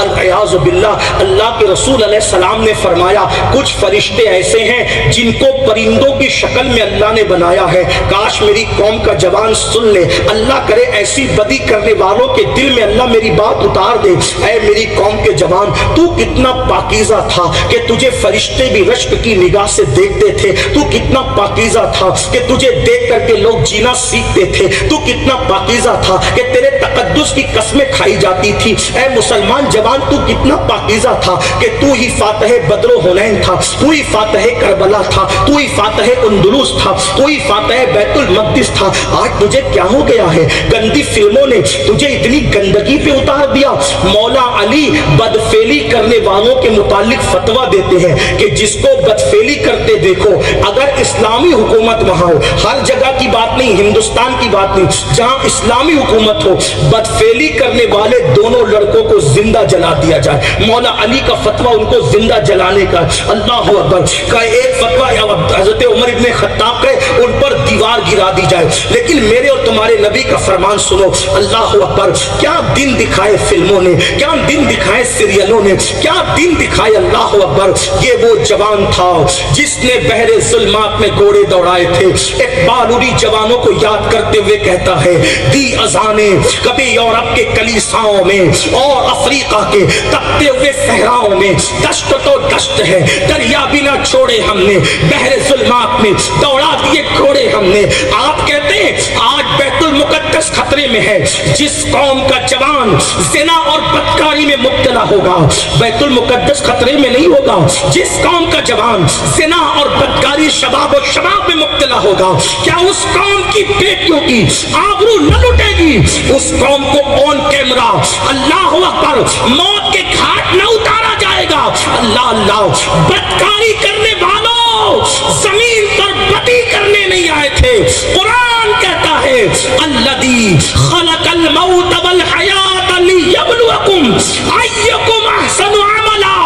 العیاذ باللہ. اللہ کے رسول علیہ السلام نے فرمایا کچھ فرشتے ایسے ہیں جن کو پرندوں کی شکل میں اللہ نے بنایا ہے. کاش میری قوم کا جوان سن لے. اللہ کرے ایسی بدی کرنے والوں کے دل میں اللہ میری بات اتار دے. اے میری قوم کے جوان, تو کتنا پاکیزہ تھا کہ تجھے فرشتے بھی رشک کی نگاہ سے دیکھتے تھے. تو کتنا پاکیزہ تھا کہ تجھے دیکھ کر کے لوگ جینا سیکھتے تھے. تو کتنا پاکیزہ تھا کہ تیرے تقدس کی قسمیں کھائی جاتی تھی. اے مسلمان جوان, تو کتنا پاکیزہ تھا کہ تو ہی فاتح بدر و حنین تھا, تو ہی فاتح کربلا تھا, تو ہی فاتح اندلس تھا, تو ہی فاتح بیت المقدس تھا. آج تجھے کیا ہو گیا ہے؟ گندی فلموں نے تجھے اتنی گندگی پہ اتار دیا. مولا علی بدفعلی کرنے والوں کے متعلق فتویٰ دیتے ہیں کہ جس کو بدفعلی کرتے دیکھو, اگر اسلامی حکومت وہاں ہو, ہر جگہ کی بات نہیں, ہندوستان کی بات نہیں, جہاں اسلامی حکومت ہو, بدفعلی کرنے والے دونوں لڑکوں کو زندہ جلا دیا جائے. مولا علی کا فتویٰ ان کو زندہ جلانے کا. اللہ اکبر کا ایک فتویٰ حضرت عمر ابن خطاب کا, ان پر دیوار گرا دی جائے. لیکن میرے اور تمہارے نبی کا فرمان سنو. اللہ اکبر, کیا دن دکھائے فلموں نے, کیا دن دکھائے سیریلوں نے, کیا دن دکھائے. اللہ اکبر, یہ وہ جوان تھا جس نے بحر ظلمات میں گھوڑے دوڑائے تھے. اقبال انہی جوانوں کو یاد کرتے ہوئے کہتا ہے, دی اذانیں کبھی یورپ کے کلیساؤں میں اور افریقہ کے تپتے ہوئے صحراؤں میں, دشت تو دشت ہے, دریا بھی نہ چھوڑے ہم نے, بحر ظلمات میں دوڑا دیے گھوڑے ہم نے. آپ کہتے ہیں آج بیت المقدس خطرے میں ہے. جس قوم کا جوان زنا اور بدکاری میں مبتلا ہوگا, بیت المقدس خطرے میں نہیں ہوگا. جس قوم کا جوان زنا اور بدکاری شباب و شباب میں مبتلا ہوگا, کیا اس قوم کی بیٹیوں کی آبرو نہ لٹے گی؟ اس قوم کو آن کیمرہ اللہ اکبر موت کے گھاٹ نہ اتارا جائے گا. اللہ اللہ, بدکاری کرنے والوں زمین پر بدی کرنے نہیں آئے تھے. قرآن کہتا ہے الذی خلق الموت والحیات لیبلوکم ایکم احسن عملا.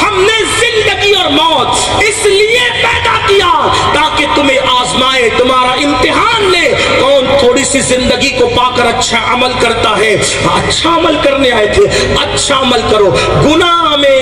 ہم نے زندگی اور موت اس لیے پیدا کیا تاکہ تمہیں آزمائے, تمہارا امتحان لے کون تھوڑی سی زندگی کو پا کر اچھا عمل کرتا ہے. اچھا عمل کرنے آئے تھے, اچھا عمل کرو. گناہ میں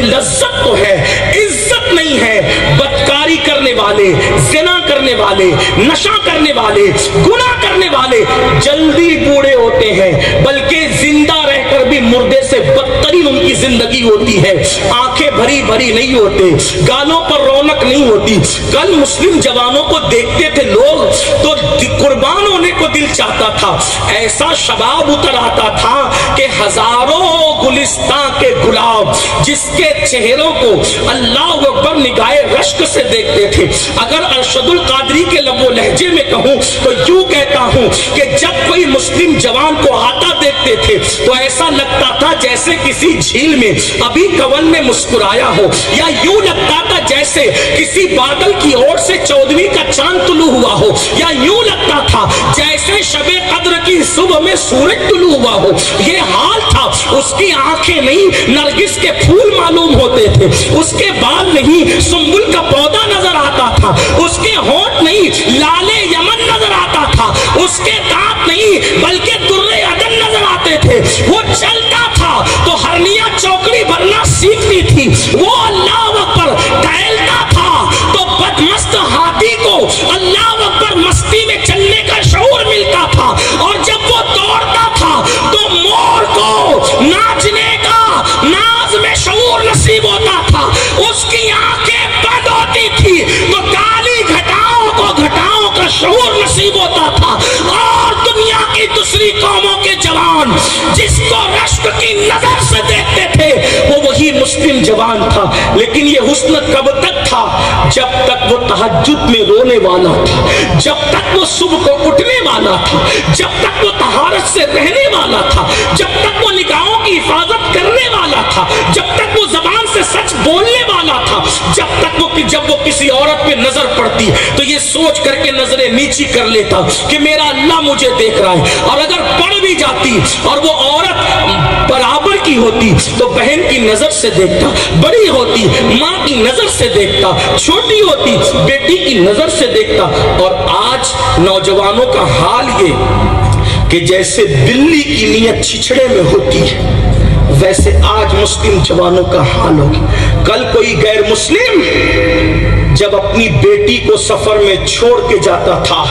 لذت تو ہے, عزت نہیں ہے. بدکاری کرنے والے, زنا کرنے والے, نشہ کرنے والے, گناہ کرنے والے جلدی بوڑھے ہوتے ہیں, بلکہ زندہ رہ کر بھی مردے سے بدترین ان کی زندگی ہوتی ہے. آنکھیں بھری بھری نہیں ہوتے, گالوں پر رونق نہیں ہوتی. کل مسلم جوانوں کو دیکھتے تھے لوگ تو قربان ہونے کو دل چاہتا تھا. ایسا شباب اتر آتا تھا کہ ہزاروں گلستان کے گلاب جس کے چہروں کو اللہ اکبر نگاہ رشک سے دیکھتے تھے. اگر ارشد القادری کے لب و لہجے میں کہوں تو یوں کہتا ہوں کہ جب کوئی مسلم جوان کو آتا دیکھتے تھے تو ایسا لگتا تھا جیسے کسی جھیل میں ابھی کون نے مسکرایا ہو, یا یوں لگتا تھا جیسے کسی بادل کی اور سے 14ویں کا چاند طلوع ہوا ہو, یا یوں لگتا تھا جیسے شب قدر کی صبح میں سورج طلوع ہوا ہو. یہ حال تھا. اس کی آنکھیں نہیں نرگس کے پھول معلوم ہوتے تھے, اس کے بال نہیں سنبل کا پودا نظر آتا تھا, اس کے ہونٹ نہیں لالے یمن نظر آتا تھا, اس کے دانت نہیں بلکہ درے عدن نظر آتے تھے. وہ چلتا تھا تو ہرنیا چوکڑی بھرنا سیکھتی تھی. وہ اللہ اکبر ٹہلتا تھا تو بدمست ہاتھی کو اللہ اکبر مستی میں چلنے کا شعور ملتا تھا, اور جب وہ دوڑتا تھا تو مور کو ناچنے کا ناز میں شعور نصیب ہوتا تھا. اس کی آنکھیں بند ہوتی تھی تو کالی گھٹاؤں کو گھٹاؤں کا شعور نصیب ہوتا تھا. اور دنیا کی دوسری قوموں کے جوان جس کو رشک کی نظر سے دیکھتے تھے وہ وہی مسلم جوان تھا. لیکن یہ حسن کب تک تھا؟ جب تک وہ تہجد میں رونے والا تھا, جب تک وہ صبح کو اٹھنے والا تھا, جب تک وہ طہارت سے رہنے والا تھا, جب تک وہ نگاہوں کی حفاظت کرنے والا تھا, جب تک وہ زبان سے سچ بولنے والا تھا, جب تک جب وہ کسی عورت پہ نظر پڑتی تو یہ سوچ کر کے نظریں نیچی کر لیتا کہ میرا اللہ مجھے دیکھ رہا ہے. اور اگر پڑ بھی جاتی اور وہ عورت برابر کی ہوتی تو بہن کی نظر سے دیکھتا, بڑی ہوتی ماں کی نظر سے دیکھتا, چھوٹی ہوتی بیٹی کی نظر سے دیکھتا. اور آج نوجوانوں کا حال یہ کہ کہ جیسے بلی کی نیت چھچڑے میں ہوتی ہے ویسے آج مسلم جوانوں کا حال ہوگا۔ کل کوئی غیر مسلم جب اپنی بیٹی کو سفر میں چھوڑ کے جاتا تھا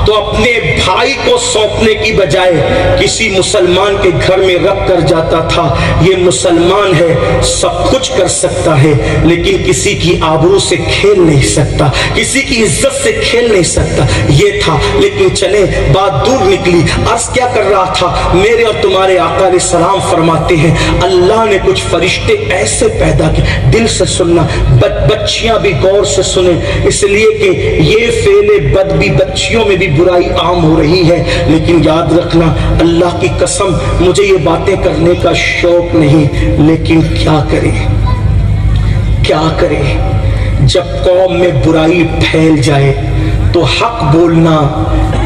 تو اپنے بھائی کو سونپنے کی بجائے کسی مسلمان کے گھر میں رکھ کر جاتا تھا۔ یہ مسلمان ہے، سب کچھ کر سکتا ہے لیکن کسی کی آبرو سے کھیل نہیں سکتا، کسی کی عزت سے کھیل نہیں سکتا، یہ تھا۔ لیکن چلے بات دور نکلی، عرض کیا کر رہا تھا، میرے اور تمہارے آقا علیہ السلام فرماتے ہیں اللہ نے کچھ فرشتے ایسے پیدا کیے، دل سے سننا، بچیاں بھی غور سے سنیں، اس لیے کہ یہ فعل بد بھی بچیوں میں بھی برائی عام ہو رہی ہے، لیکن یاد رکھنا اللہ کی قسم مجھے یہ باتیں کرنے کا شوق نہیں، لیکن کیا کریں جب قوم میں برائی پھیل جائے تو حق بولنا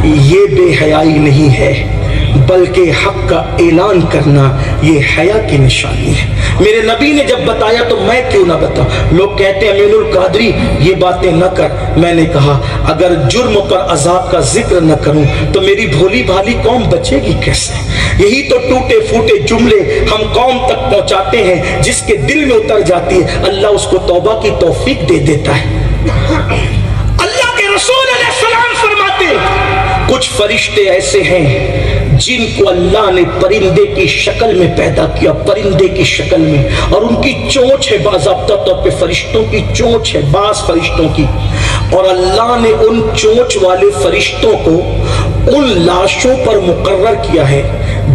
یہ بے حیائی نہیں ہے بلکہ حق کا اعلان کرنا یہ حیا کی نشانی ہے۔ میرے نبی نے جب بتایا تو میں کیوں نہ بتاؤں؟ لوگ کہتے ہیں امین القادری یہ باتیں نہ کر، میں نے کہا اگر جرم پر عذاب کا ذکر نہ کروں تو میری بھولی بھالی قوم بچے گی کیسے؟ یہی تو ٹوٹے پھوٹے جملے ہم قوم تک پہنچاتے ہیں، جس کے دل میں اتر جاتی ہے اللہ اس کو توبہ کی توفیق دے دیتا ہے۔ اللہ کے رسول علیہ السلام فرماتے ہیں کچھ فرشتے ایسے ہیں جن کو اللہ نے پرندے کی شکل میں پیدا کیا، پرندے کی شکل میں، اور ان کی چونچ ہے، باضابطہ طور پہ فرشتوں کی چونچ ہے، بعض فرشتوں کی، اور اللہ نے ان چونچ والے فرشتوں کو ان لاشوں پر مقرر کیا ہے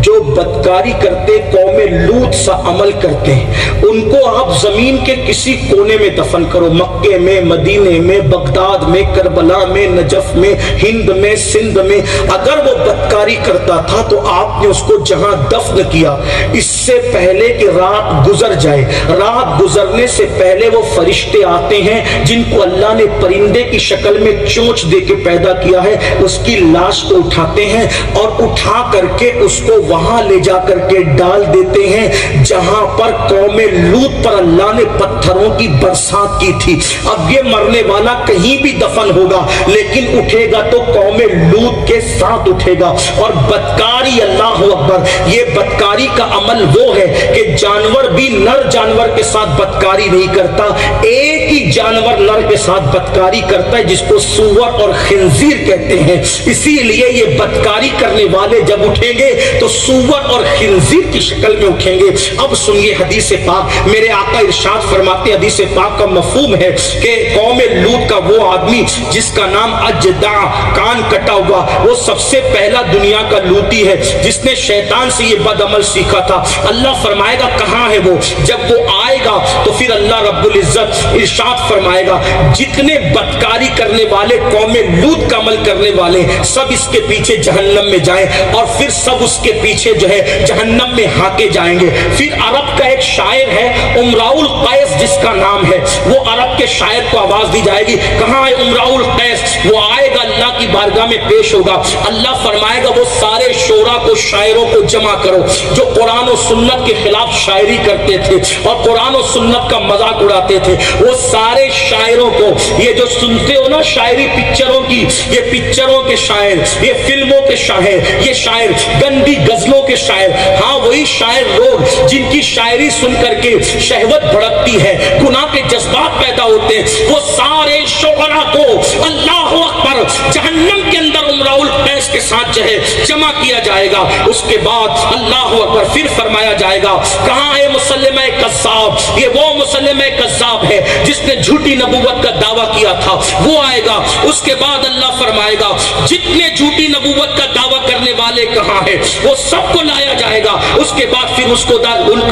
جو بدکاری کرتے، قوم لوط سا عمل کرتے ہیں۔ ان کو آپ زمین کے کسی کونے میں دفن کرو، مکے میں، مدینے میں، بغداد میں، کربلا میں، نجف میں، ہند میں، سندھ میں، اگر وہ بدکاری کرتا تھا تو آپ نے اس کو جہاں دفن کیا اس سے پہلے کہ رات گزر جائے، رات گزرنے سے پہلے وہ فرشتے آتے ہیں جن کو اللہ نے پرندے کی شکل میں چونچ دے کے پیدا کیا ہے، اس کی لاش کو اٹھاتے ہیں اور اٹھا کر کے اس کو وہاں لے جا کر کے ڈال دیتے ہیں جہاں پر قوم لوط پر اللہ نے پتھروں کی برسات کی تھی۔ اب یہ مرنے والا کہیں بھی دفن ہوگا لیکن اٹھے گا تو قوم لوط کے ساتھ اٹھے گا۔ اور بدکاری، اللہ اکبر، یہ بدکاری کا عمل وہ ہے کہ جانور بھی نر جانور کے ساتھ بدکاری نہیں کرتا، ایک ہی جانور نر کے ساتھ بدکاری کرتا ہے جس کو سور اور خنزیر کہتے ہیں۔ اسی لیے یہ بدکاری کرنے والے جب اٹھیں گے تو سور اور خنزیر کی شکل میں اٹھیں گے۔ اب سنیے حدیث پاک، میرے آقا ارشاد فرماتے ہیں، حدیث پاک کا مفہوم ہے کہ قوم لوط کا وہ آدمی جس کا نام اجدع، کان کٹا ہوا، وہ سب سے پہلا دنیا کا لوطی ہے جس نے شیطان سے یہ بد عمل سیکھا تھا۔ اللہ فرمائے گا کہاں ہے وہ؟ جب وہ آئے گا تو پھر اللہ رب العزت ارشاد فرمائے گا جتنے بدکاری کرنے والے قوم لوط کا عمل کرنے والے سب اس کے پیچھے جہنم میں جائیں، اور پھر سب اس کے پیچھے جو ہے جہنم میں ہاکے جائیں گے۔ پھر عرب کا ایک شاعر ہے امراء القیس جس کا نام ہے، وہ عرب کے شاعر کو آواز دی جائے گی، کہاں ہے امراء القیس؟ وہ آئے گا اللہ کی بارگاہ میں پیش ہوگا، اللہ فرمائے گا وہ سارے شعراء کو، شاعروں کو جمع کرو جو قرآن و سنت کے خلاف شاعری کرتے تھے اور قرآن و سنت کا مذاق اڑاتے تھے، وہ سارے شاعروں کو، یہ جو سنتے ہو نا شاعری پکچروں کی، یہ پکچروں کے شاعر، یہ فلموں کے شاعر، یہ شاعر گندی غزلوں کے شاعر، ہاں وہی شاعر لوگ جن کی شاعری سن کر کے شہوت بھڑکتی ہے، گناہ کے جذبات پیدا ہوتے ہیں، وہ سارے شعراء کو اللہ اکبر جہنم کے اندر امراء القیس کے ساتھ جو ہے جمع کیا جائے گا۔ اس کے بعد اللہ اکبر پھر فرمایا جائے گا کہاں ہے مسلمہ کذاب؟ یہ وہ مسلمہ کذاب ہے جس نے جھوٹی نبوت کا دعویٰ کیا تھا، وہ آئے گا۔ اس کے بعد اللہ فرمائے گا جتنے جھوٹی نبوت کا دعویٰ کرنے والے کہاں ہیں وہ سب کو لایا جائے گا۔ اس کے بعد پھر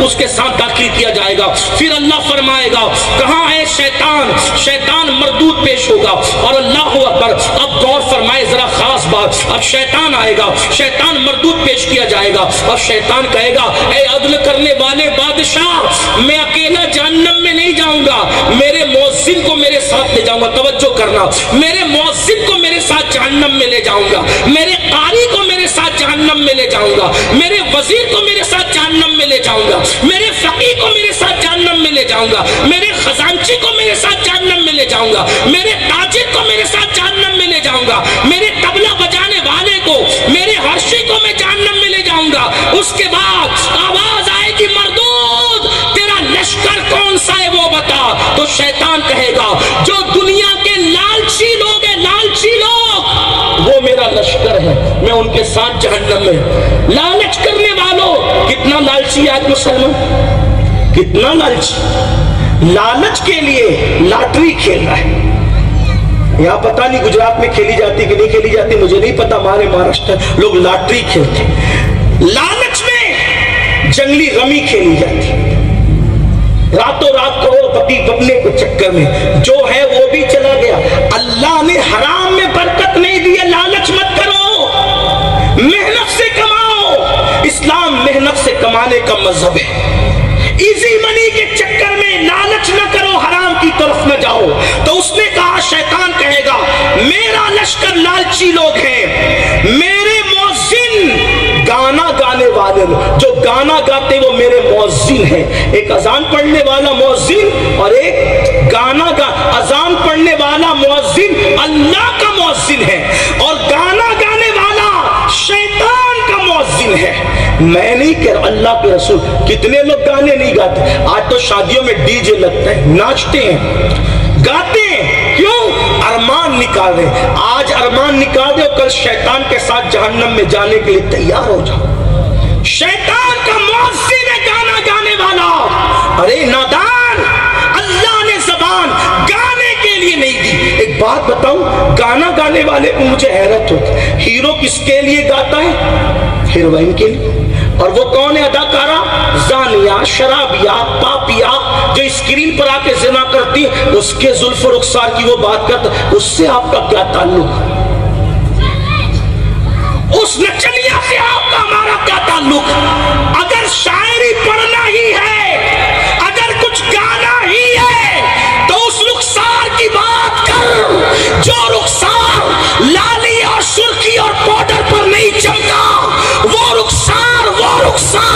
اس کے ساتھ داخل کیا جائے گا۔ پھر اللہ فرمائے گا کہاں ہے شیطان؟ شیطان مردود پیش ہوگا، اور اللہ اکبر اب غور فرمائے ذرا خاص بات، اب شیطان آئے گا، شیطان مردود پیش کیا جائے گا، اور شیطان کہے گا اے عدل کرنے والے بادشاہ، میں اکیلا جہنم میں نہیں جاؤں گا، میرے مؤذن کو میرے ساتھ لے جاؤں گا، توجہ کرنا، میرے مؤذن کو میرے ساتھ جہنم میں لے جاؤں گا، میرے قاری کو میرے ساتھ جہنم میں لے جاؤں گا، میرے وزیر کو میرے ساتھ جہنم میں لے جاؤں گا، میرے فقیہ کو میرے ساتھ جہنم میں لے جاؤں گا، میرے خزانچی کو میرے ساتھ جہنم میں لے جاؤں گا، میرے تاجر کو میرے ساتھ جہنم میں لے جاؤں گا، میرے طبلہ بجانے والے کو، میرے ہرشی کو میں جہنم کے ساتھ جہنم میں۔ لالچ کرنے والوں، کتنا لالچی آج مسلمان، کتنا لالچی، لالچ کے لیے لاٹری کھیل رہا ہے۔ یہاں پتہ نہیں گجرات میں کھیلی جاتی کہ نہیں کھیلی جاتی، مجھے نہیں پتا، ہمارے مہاراشٹر لوگ لاٹری کھیلتے، لالچ میں جنگلی رمی کھیلی جاتی، راتوں رات کروڑ پتی بننے کے چکر میں جو ہے وہ بھی چلا گیا۔ اللہ نے حرام میں برکت نہیں دی ہے، لالچ مت کرو، محنت سے کماؤ، اسلام محنت سے کمانے کا مذہب ہے۔ ایزی منی کے چکر میں لالچ نہ کرو، حرام کی طرف نہ جاؤ۔ تو اس نے کہا، شیطان کہے گا میرا لشکر لالچی لوگ ہیں، میرے مؤذن گانا گانے والے، جو گانا گاتے وہ میرے مؤذن ہیں۔ ایک اذان پڑھنے والا مؤذن اور ایک اذان پڑھنے والا مؤذن اللہ کا مؤذن ہے، اور گانا گانے والا شیطان کا مؤذن ہے۔ میں نہیں کہ اللہ کے رسول، کتنے لوگ گانے نہیں گاتے، آج تو شادیوں میں ڈی جے لگتا ہے، ناچتے ہیں، گاتے ہیں، کیوں؟ ارمان نکال رہے۔ آج ارمان نکال دے، کل شیطان کے ساتھ جہنم میں جانے کے لیے تیار ہو جاؤ۔ شیطان کا مؤذن ہے گانا گانے والا۔ ارے نادان، اللہ نے زبان گانے کے لیے نہیں دی۔ ایک بات بتاؤں، گانا گانے والے کو مجھے حیرت ہوتی، ہیرو کس کے لیے گاتا ہے؟ ہیروئن کے لیے۔ اور وہ کون ہے اداکارہ؟ زانیہ، شرابیہ، پاپیہ، جو اسکرین پر آ کے زنا کرتی، اس کے زلف و رخسار کی وہ بات کرتا، اس سے آپ کا کیا تعلق؟ اس نچنیا سے آپ کا ہمارا کیا تعلق؟ اگر شاعری پڑھنا ہی ہے، اگر کچھ گانا ہی ہے، تو اس رخسار کی بات کر جو رخسار لالی اور سرخی اور پاؤڈر پر نہیں چمکا۔ وہ رخسار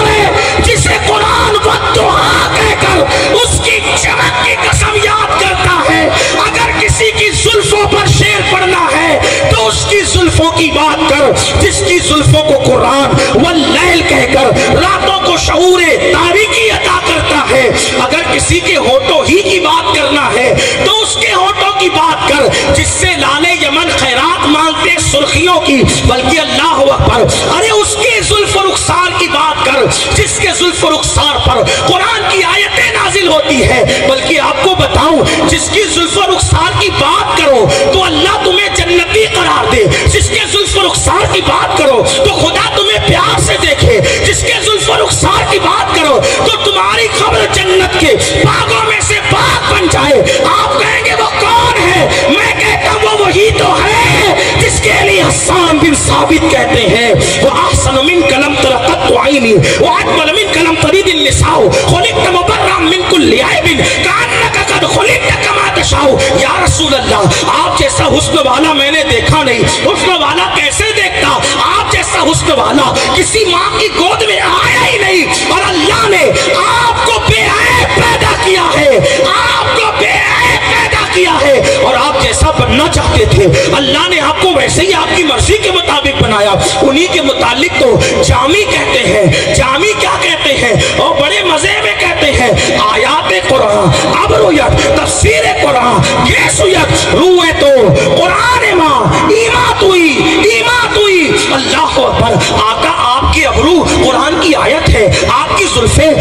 ہے جسے قرآن والدعا کہہ کر اس کی چمک کی قسم یاد کرتا ہے۔ اگر کسی کی زلفوں پر شعر پڑھنا ہے تو اس کی زلفوں کی بات کر، جس کی زلفوں کو قرآن واللیل کہہ کر راتوں کو شعور تاریکی عطا کرتا ہے۔ اگر کسی کے ہونٹوں ہی کی بات کرنا ہے تو اس کے ہونٹوں کی بات کر، جس سے لالے یمن خیرات مانگتے سرخیوں کی، بلکہ اللہ اکبر، ارے اس کے زلف و رخسار کی بات کر، جس کے زلف و رخسار پر قرآن کی آیتیں نازل ہوتی ہے۔ بلکہ آپ کو بتاؤں، جس کی زلف و رخسار کی بات کرو تو اللہ تمہیں جنتی قرار دے، جس کے زلف و رخسار کی بات کرو تو خدا تمہیں پیار سے دیکھے، جس کے زلف و رخسار کی بات کرو تو تمہاری قبر جنت کے باغوں میں سے باغ بن جائے۔ آپ کہیں گے وہ کون ہے؟ میں کہتا ہوں وہ وہی تو ہے جس کے لیے حسان بن ثابت کہتے ہیں، وہ احسن من کلم ترقت عینی واجمل من کلم ترید النساء خلقت مبرا من کل عیب کانک قد خلقت کما تشاء۔ یا رسول اللہ، آپ جیسا حسن والا میں نے دیکھا نہیں۔ حسن والا کیسے دیکھتا؟ آپ جیسا حسن والا کسی ماں کی گود میں آیا ہی نہیں، اور اللہ نے آپ کو بے عیب پیدا کیا ہے، آپ کو بے عیب پیدا کیا ہے، اور آپ جیسا بننا چاہتے تھے، اللہ نے آپ کو ویسے ہی آپ کی مرضی کے مطابق بنایا۔ انہی کے متعلق تو جامی کہتے ہیں۔ جامی کیا کہتے ہیں؟ اور بڑے مزے میں کہتے ہیں، آیات قرآن اب رویت تفسیر قرآن یہ سویت روئے تو قرآن ماں ایمات ہوئی اللہ اکبر۔ آقا آپ کی ابرو قرآن کی آیت ہے، آپ کی زلفیں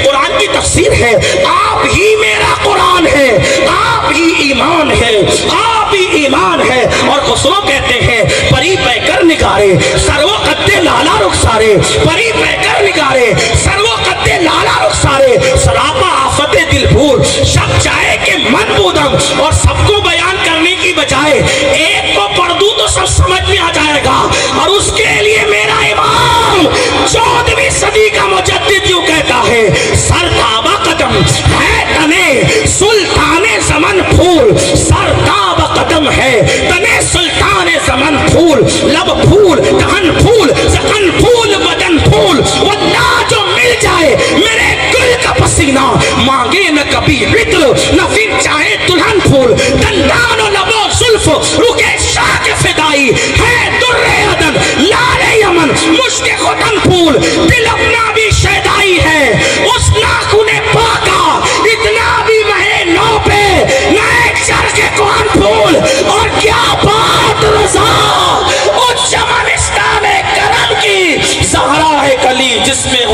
قرآن کی تفسیر ہے، آپ ہی میرا قرآن ہے، آپ ہی ایمان ہے، آپ ہی ایمان ہے۔ اور خسرو کہتے ہیں، پری پیکر نگارے سرو قد لالا رخسارے، پری پیکر نگارے سرو قد لالا رخسارے، سراپا آفت دل بھول شب چاہے کہ من بودم۔ اور سب کو بیان کرنے کی بجائے ایک کو پڑھ دوں تو سب سمجھ میں آ جائے گا، اور اس کے لیے میرا امام 14ویں صدی کا مجدد یوں کہتا ہے، سر تابا قدم ہے تنے سلطان زمن پھول، سر تابا قدم ہے تنے سلطان زمن پھول، لب پھول دہن پھول زخن پھول بدن پھول، واللہ جو مل جائے میرے گل کا پسینہ، مانگے نہ کبھی عطر نہ پھر چاہے دلہن پھول، دندان و لب و زلف رکے شاہ کے فدائی ہے در عدن لال یمن مشک ختن پھول، دل اپنا بھی شیدائی ہے اس ناخن پاکا، اتنا بھی مہے نو پہ نئے چرخ کون پھول۔ اور کیا بات رضا، اس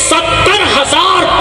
70,000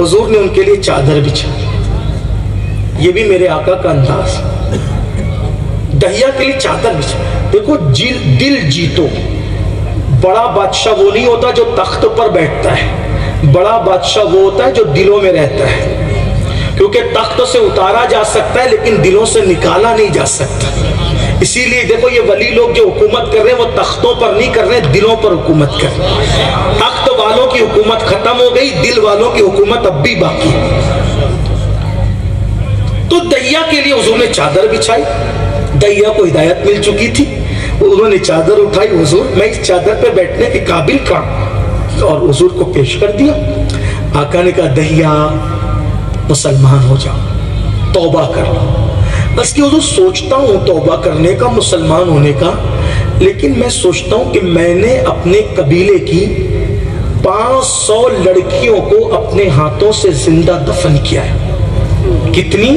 حضور نے ان کے لیے چادر بچھائی. یہ بھی میرے آقا کا انداز. دہیا کے لیے چادر بچھائی. دیکھو دل جیتو. بڑا بادشاہ وہ نہیں ہوتا جو تخت پر بیٹھتا ہے, بڑا بادشاہ وہ ہوتا ہے جو دلوں میں رہتا ہے. کیونکہ تخت سے اتارا جا سکتا ہے لیکن دلوں سے نکالا نہیں جا سکتا. اسی لیے دیکھو یہ ولی لوگ جو حکومت کر رہے ہیں وہ تختوں پر نہیں کر رہے, دلوں پر حکومت کر رہے ہیں. تخت والوں کی حکومت ختم ہو گئی, دل والوں کی حکومت اب بھی باقی ہے. تو دہیا کے لیے حضور نے چادر بچھائی. دہیا کو ہدایت مل چکی تھی, انہوں نے چادر اٹھائی. حضور میں اس چادر پہ بیٹھنے کے قابل کہاں, اور حضور کو پیش کر دیا. آقا نے کہا دہیا مسلمان ہو جاؤ, توبہ کر لو. بس کہ حضور سوچتا ہوں توبہ کرنے کا, مسلمان ہونے کا, لیکن میں سوچتا ہوں کہ میں نے اپنے قبیلے کی 500 لڑکیوں کو اپنے ہاتھوں سے زندہ دفن کیا ہے. کتنی؟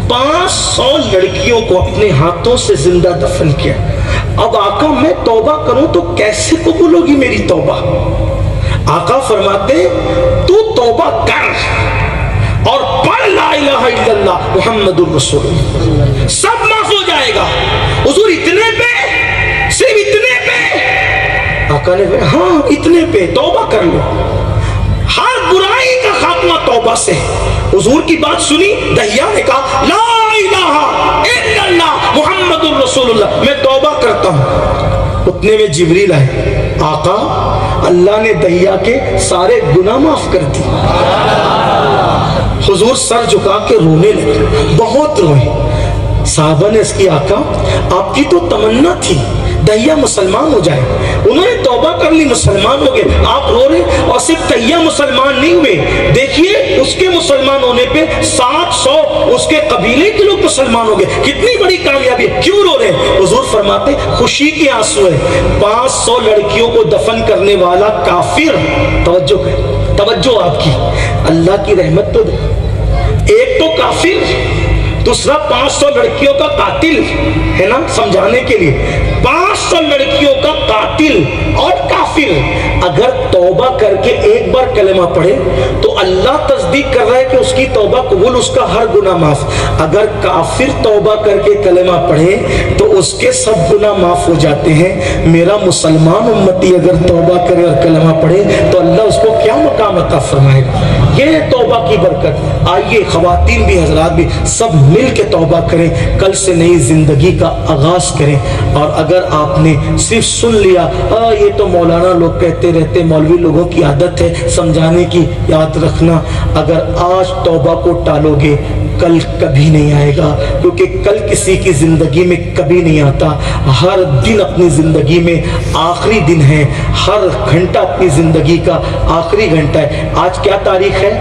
500 لڑکیوں کو اپنے ہاتھوں سے زندہ دفن کیا. اب آقا میں توبہ کروں تو کیسے قبول ہوگی میری توبہ؟ آقا فرماتے تو توبہ کر اور پڑھ لا الہ الا اللہ محمد الرسول اللہ, سب معاف ہو جائے گا. حضور اتنے پہ, صرف اتنے پہ؟ آقا نے کہا ہاں اتنے پہ, توبہ کر لو. ہر برائی کا خاتمہ توبہ سے. حضور کی بات سنی, دہیا نے کہا لا الہ الا اللہ محمد الرسول اللہ, میں توبہ کرتا ہوں. اتنے میں جبریل آئے. آقا اللہ نے دہیا کے سارے گناہ معاف کر دی. حضور سر جھکا کے رونے لگے, بہت روئے. صحابہ نے اس کی آقا آپ کی تو تمنا تھی دہیا مسلمان ہو جائے, انہوں نے توبہ کر لی, مسلمان ہو گئے, آپ رو رہے. اور صرف دہیا مسلمان نہیں ہوئے, دیکھیے اس کے مسلمان ہونے پہ 700 اس کے قبیلے کے لوگ مسلمان ہو گئے. کتنی بڑی کامیابی. کیوں رو رہے ہیں؟ حضور فرماتے خوشی کے آنسو ہے. 500 لڑکیوں کو دفن کرنے والا کافر, توجہ کریں, توجہ آپ کی, اللہ کی رحمت تو دے. ایک تو کافر, دوسرا 500 لڑکیوں کا قاتل ہے نا, سمجھانے کے لیے 500 لڑکیوں کا قاتل اور کافر اگر توبہ کر کے ایک بار کلمہ پڑھے تو اللہ تصدیق کر رہا ہے کہ اس کی توبہ قبول, اس کا ہر گناہ معاف. اگر کافر توبہ کر کے کلمہ پڑھے تو اس کے سب گناہ معاف ہو جاتے ہیں. میرا مسلمان امتی اگر توبہ کرے اور کلمہ پڑھے تو اللہ اس کو کیا مقام عطا فرمائے گا. یہ ہے توبہ کی برکت. آئیے خواتین بھی حضرات بھی سب مل کے توبہ کریں, کل سے نئی زندگی کا آغاز کریں. اور اگر آپ نے صرف سن لیا یہ تو مولانا لوگ کہتے رہتے, مولوی لوگوں کی عادت ہے سمجھانے کی, یاد رکھنا اگر آج توبہ کو ٹالو گے کل کبھی نہیں آئے گا, کیونکہ کل کسی کی زندگی میں کبھی نہیں آتا. ہر دن اپنی زندگی میں آخری دن ہے, ہر گھنٹہ اپنی زندگی کا آخری گھنٹہ ہے. آج کیا تاریخ ہے؟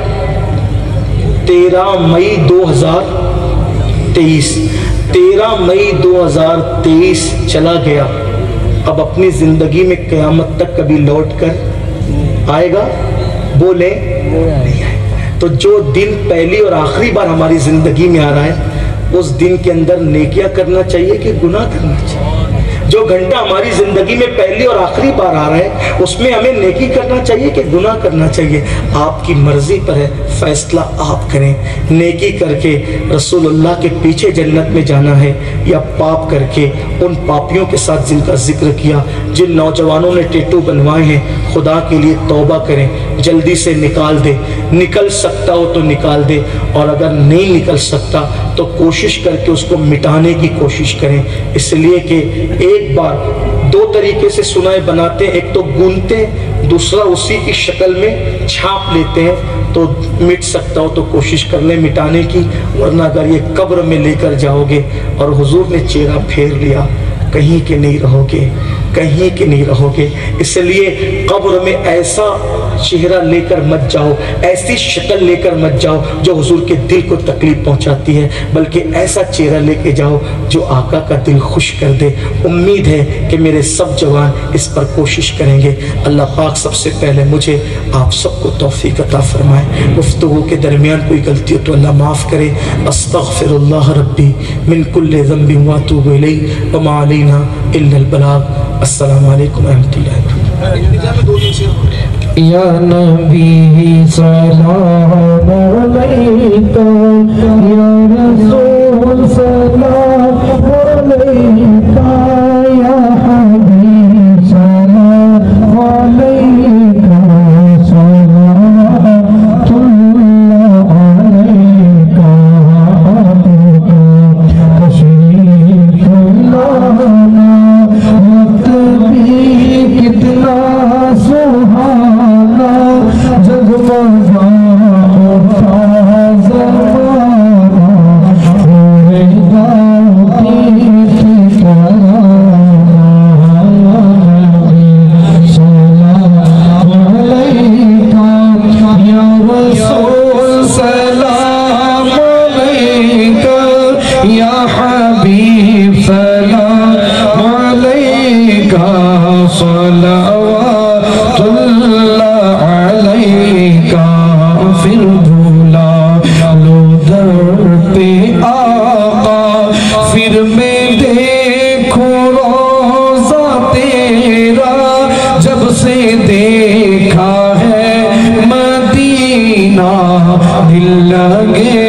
13 مئی 2023. 13 مئی 2023 چلا گیا. اب اپنی زندگی میں قیامت تک کبھی لوٹ کر آئے گا؟ بولے نہیں آئے. تو جو دن پہلی اور آخری بار ہماری زندگی میں آ رہا ہے اس دن کے اندر نیکیاں کرنا چاہیے کہ گناہ کرنا چاہیے. جو گھنٹہ ہماری زندگی میں پہلی اور آخری بار آ رہا ہے اس میں ہمیں نیکی کرنا چاہیے کہ گناہ کرنا چاہیے. آپ کی مرضی پر ہے, فیصلہ آپ کریں. نیکی کر کے رسول اللہ کے پیچھے جنت میں جانا ہے یا پاپ کر کے ان پاپیوں کے ساتھ جن کا ذکر کیا. جن نوجوانوں نے ٹیٹو بنوائے ہیں خدا کے لیے توبہ کریں, جلدی سے نکال دے. نکل سکتا ہو تو نکال دے, اور اگر نہیں نکل سکتا تو کوشش کر کے اس کو مٹانے کی کوشش کریں. اس لیے کہ ایک بار دو طریقے سے سنائے بناتے ہیں, ایک تو گونتے, دوسرا اسی کی شکل میں چھاپ لیتے ہیں. تو مٹ سکتا ہو تو کوشش کر لیں مٹانے کی, ورنہ اگر یہ قبر میں لے کر جاؤ گے اور حضور نے چہرہ پھیر لیا کہیں کے نہیں رہو گے, کہیں کے نہیں رہو گے. اس لیے قبر میں ایسا چہرہ لے کر مت جاؤ, ایسی شکل لے کر مت جاؤ جو حضور کے دل کو تکلیف پہنچاتی ہے, بلکہ ایسا چہرہ لے کے جاؤ جو آقا کا دل خوش کر دے. امید ہے کہ میرے سب جوان اس پر کوشش کریں گے. اللہ پاک سب سے پہلے مجھے آپ سب کو توفیق عطا فرمائے. گفتگو کے درمیان کوئی غلطی ہو تو اللہ معاف کرے. استغفر اللہ ربی من کل ذنب واتوب الیہ وما علینا الا البلاغ. السلام علیکم ورحمۃ اللہ وبرکاتہ. یا نبی سلام علیکہ یا رسول سلام علیکہ یا حبیب سلام علیکہ صلوات اللہ علیکہ تشریف لانا وقت بھی کتنا سہانا جگمگا اٹھا زمانہ پورے گاؤں کی طرح سلام علیکہ یا رسول سلام علیکہ یا حبیب سلام علیکہ صلوات اللہ علیکہ پھر بھولا لو در پہ آقا پھر میں دیکھوں روضہ تیرا جب سے دیکھا ہے مدینہ دل لگے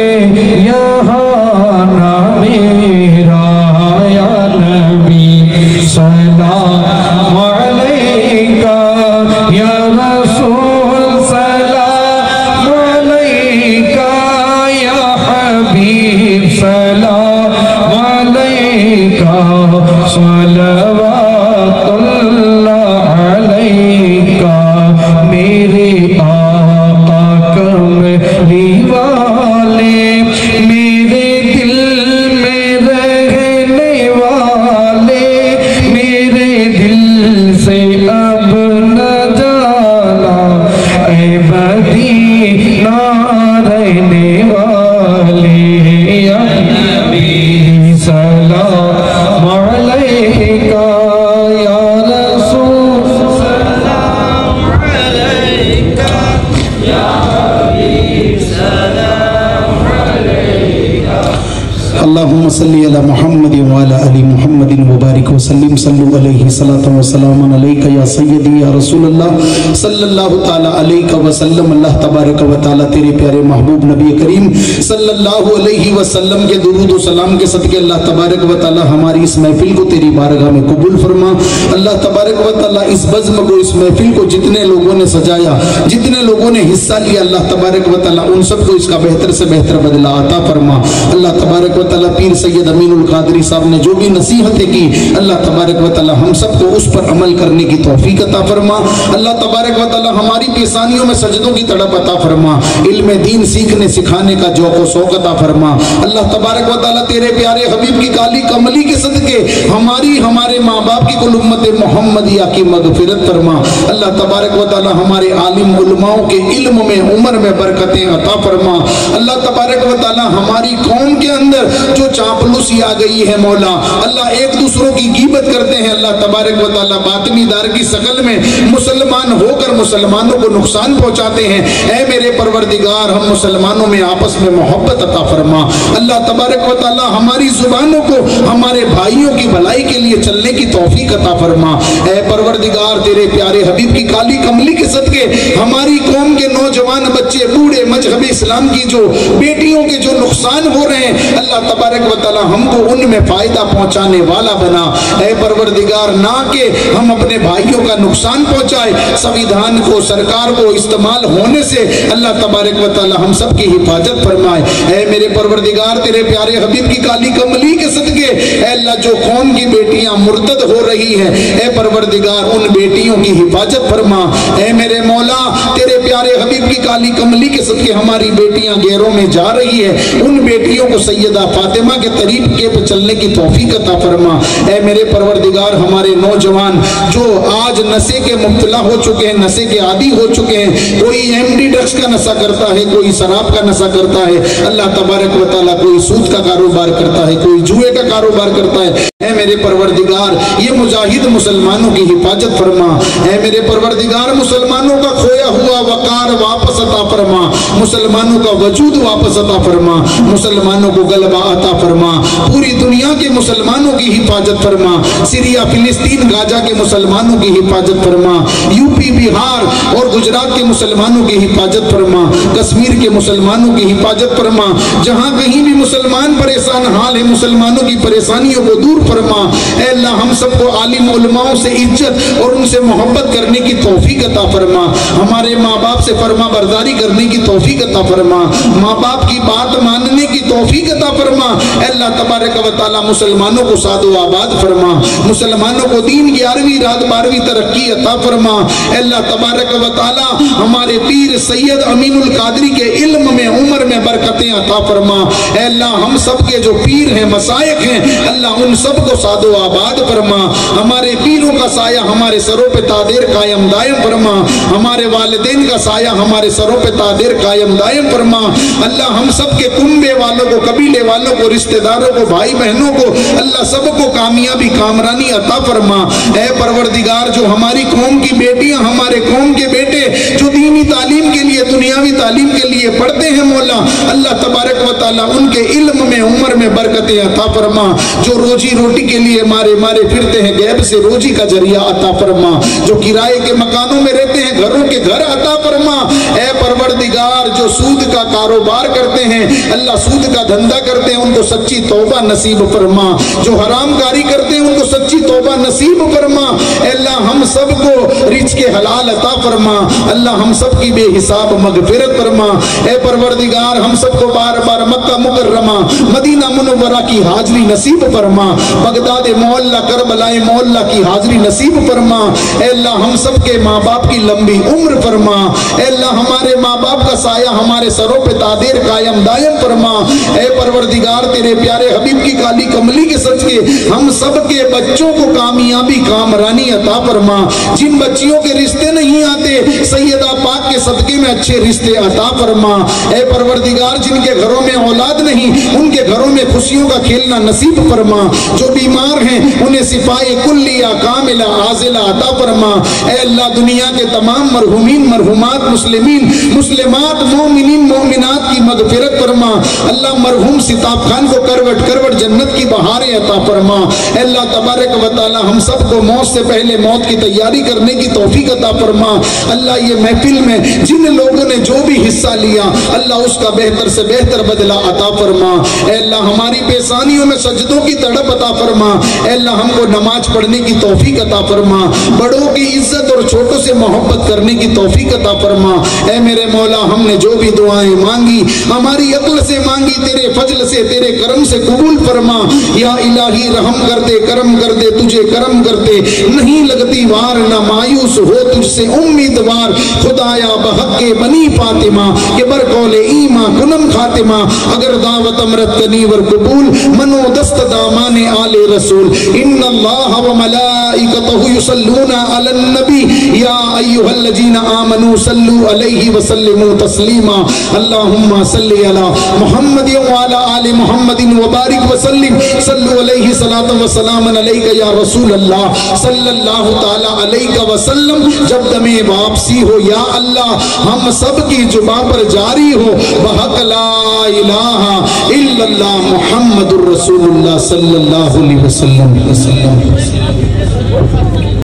یہاں نہ میرا یا نبی سلام علیکہ یا رسول سلام علیکہ یا حبیب سلام علیکہ صلوات اللہ علیکہ میرے آقا کملی والے میرے دل میں رہنے والے میرے دل سے اب نہ جانا اے مدینہ رہنے والے یا نبی سلام علیکہ یا رسول سلام علیکہ یا حبیب سلام علیکہ اللہم صلی علی محمد وعلی آل محمد وبارک وسلم صلو علیہ صلاة و سلام علیکہ یا سیدی یا رسول اللہ صلی اللہ تعالی علیہ وسلم اللہ تبارک و تعالی تیرے پیارے محبوب نبی کریم صلی اللہ علیہ وسلم کے درود و سلام کے صدقے اللہ تبارک و تعالی ہماری اس محفل کو تیری بارگاہ میں قبول فرما اللہ تبارک و تعالی اس بزم کو اس محفل کو جتنے لوگوں نے سجایا جتنے لوگوں نے حصہ لیا اللہ تبارک و تعالی ان سب کو اس کا بہتر سے بہتر بدلہ عطا فرما اللہ تبارک و تعالی پیر سید امین القادری صاحب نے جو بھی نصیحتیں کی اللہ تبارک و تعالی ہم سب کو اس پر عمل کرنے کی توفیق عطا فرما اللہ تبارک و تعالی ہماری پیشانیوں میں سجدوں کی تڑپ عطا فرما علم دین سیکھنے سکھانے کا ذوق و شوق عطا فرما اللہ تبارک و تعالی تیرے پیارے حبیب کی کالی کملی کے صدقے ہمارے ماں باپ کی کل امت محمدیہ کی مغفرت فرما اللہ تبارک و تعالی ہمارے عالم علماؤں کے علم میں عمر میں برکتیں عطا فرما اللہ تبارک و تعالی ہماری قوم کے اندر جو چاپلوسی آ گئی ہے مولا اللہ ایک دوسروں کی غیبت کرتے ہیں اللہ تبارک و تعالی باطنی دار کی شکل میں مسلمان ہو کر مسلمانوں کو نقصان پہنچاتے ہیں اے میرے پروردگار ہم مسلمانوں میں آپس میں محبت عطا فرما اللہ تبارک و تعالی ہماری زبانوں کو ہمارے بھائیوں کی بھلائی کے لیے چلنے کی توفیق عطا فرما اے پروردگار تیرے پیارے حبیب کی کالی کملی کے صدقے ہماری قوم کے نوجوان بچے بوڑھے مذہب اسلام کی جو بیٹیوں کے جو نقصان ہو رہے ہیں اللہ تبارک و تعالی ہم کو ان میں فائدہ پہنچانے والا بنا اے پروردگار نہ کہ ہم اپنے بھائیوں کا نقصان پہنچائے سویدھان کو سرکار کو استعمال ہونے سے اللہ تبارک و تعالی ہم سب کی حفاظت فرمائے اے میرے پروردگار تیرے پیارے حبیب کی کالی کملی کے صدقے اے اللہ جو قوم کی بیٹیاں مرتد ہو رہی ہیں اے پروردگار ان بیٹیوں کی حفاظت فرما اے میرے مولا تیرے پیارے حبیب کی کالی کملی کے صدقے ہماری بیٹیاں گھیروں میں جا رہی ہے ان بیٹیوں کو سیدہ فاطمہ کے طریقے پر چلنے کی توفیق عطا فرما اے میرے پروردگار ہمارے نوجوان جو آج نشے کے مبتلا ہو چکے ہیں نشے کے عادی ہو چکے ہیں کوئی ایم ڈی ڈرگس کا نشہ کرتا ہے کوئی شراب کا نشہ کرتا ہے اللہ تبارک و تعالیٰ کوئی سود کا کاروبار کرتا ہے کوئی جوئے کا کاروبار کرتا ہے اے میرے پروردگار یہ مجاہد مسلمانوں کی حفاظت فرما اے میرے پروردگار مسلمانوں کا کھویا ہوا وقار واپس عطا فرما مسلمانوں کا وجود واپس عطا فرما، مسلمانوں کو غلبہ عطا فرما، پوری دنیا کے مسلمانوں کی حفاظت فرما، سیریا فلسطین غازہ کے مسلمانوں کی حفاظت فرما، یو پی بہار اور گجرات کے مسلمانوں کی حفاظت فرما، کشمیر کے مسلمانوں کی حفاظت فرما، جہاں کہیں بھی مسلمان پریشان حال ہے مسلمانوں کی پریشانیوں کو دور فرما۔ اے اللہ ہم سب کو عالم علماء سے عزت اور ان سے محبت کرنے کی توفیق عطا فرما، ہمارے ماں باپ سے فرما برداری کرنے کی توفیق عطا فرما، ماں باپ کی بات ماننے کی توفیق عطا فرما۔ اے اللہ تبارک و تعالی مسلمانوں کو سعد و آباد فرما، مسلمانوں کو دین 11ویں رات 12ویں ترقی عطا فرما۔ اے اللہ تبارک و تعالی ہمارے پیر سید امین القادری کے علم میں عمر میں برکتیں عطا فرما۔ اے اللہ ہم سب کے جو پیر ہیں مشائخ ہیں اللہ ان سب کو سعد و آباد فرما، ہمارے پیروں کا سایہ ہمارے سروں پہ تادیر قائم دائم فرما، ہمارے والدین کا سایہ ہمارے سروں پہ تادیر قائم دائم فرما۔ اللہ ہم سب کے کنبے والوں کو، قبیلے والوں کو، رشتہ داروں کو، بھائی بہنوں کو اللہ سب کو کامیابی کامرانی عطا فرما۔ اے پروردگار جو ہماری قوم کی بیٹیاں ہمارے قوم کے بیٹے جو دینی تعلیم کے لیے دنیاوی تعلیم کے لیے پڑھتے ہیں مولا اللہ تبارک و تعالی ان کے علم میں عمر میں برکتیں عطا فرما، جو روزی روٹی کے لیے مارے مارے پھرتے ہیں غیب سے روزی کا ذریعہ عطا فرما، جو کرائے کے مکانوں میں رہتے ہیں گھروں کے گھر عطا فرما۔ اے پروردگار جو سود کا کاروبار کرتے ہیں اللہ سود کا دھندا کرتے ہیں ان کو سچی توبہ نصیب فرما، جو حرام کاری کرتے ہیں ان کو سچی توبہ نصیب فرما۔ اے اللہ ہم سب کو رزق حلال عطا فرما، اللہ ہم سب کی بے حساب مغفرت فرما۔ اے پروردگار ہم سب کو بار بار مکہ مکرمہ مدینہ منورہ کی حاضری نصیب فرما، بغداد معلہ کربلا معلہ کی حاضری نصیب فرما۔ اے اللہ ہم سب کے ماں باپ کی لمبی عمر فرما، اے اللہ ہمارے ماں باپ کا سایہ ہمارے سروں پہ تادیر قائم دائم فرما۔ اے پروردگار تیرے پیارے حبیب کی کالی کملی کے صدقے ہم سب کے بچوں کو کامیابی کامرانی عطا فرما، جن بچیوں کے رشتے نہیں آتے سیدہ پاک کے صدقے میں اچھے رشتے عطا فرما۔ اے پروردگار جن کے گھروں میں اولاد نہیں ان کے گھروں میں خوشیوں کا کھیلنا نصیب فرما، جو بیمار ہیں انہیں شفائے کلیہ کاملہ عاجلہ عطا فرما۔ اے اللہ دنیا کے تمام مرحومین مرحومات مسلمین مسلمات مومنین مومنات کی مغفرت فرما، اللہ مرحوم ستاب خان کو کروٹ کروٹ جنت کی بہاریں عطا فرما۔ اے اللہ تبارک و تعالی ہم سب کو موت سے پہلے موت کی تیاری کرنے کی توفیق عطا فرما۔ اللہ یہ محفل میں جن لوگوں نے جو بھی حصہ لیا اللہ اس کا بہتر سے بہتر بدلہ عطا فرما۔ اے اللہ ہماری پیشانیوں میں سجدوں کی تڑپ عطا فرما، اے اللہ ہم کو نماز پڑھنے کی توفیق عطا فرما، بڑوں کی عزت اور چھوٹوں سے محبت کرنے کی توفیق عطا فرما۔ اے میرے مولا ہم نے جو بھی دعائیں مانگی ہماری عقل سے مانگی تیرے فضل سے تیرے کرم سے قبول فرما۔ یا الہی رحم کر دے کرم کر دے تجھے کرم کر دے، نہیں لگتی وار نہ مایوس ہو تجھ سے امیدوار، خدایا بحق کے بنی فاطمہ کہ برقول ایماں کنم خاتمہ، اگر دعوت امرت کنیور قبول منو دست دامان آل رسول، ان اللہ و ملائکتہ یصلون علی النبی یا ایہا الذین آمنوا صلوا علیہ وسلموا تسلیما، اللہم صلی علی محمد وعلی آل محمد وبارک وسلم، صلوا علیہ صلاة و سلام علیک یا رسول اللہ صلی اللہ تعالی علیہ وسلم۔ جب دم واپسی ہو یا اللہ ہم سب کی زبان پر جاری ہو بحق لا الہ الا اللہ محمد الرسول اللہ صلی اللہ علیہ وسلم۔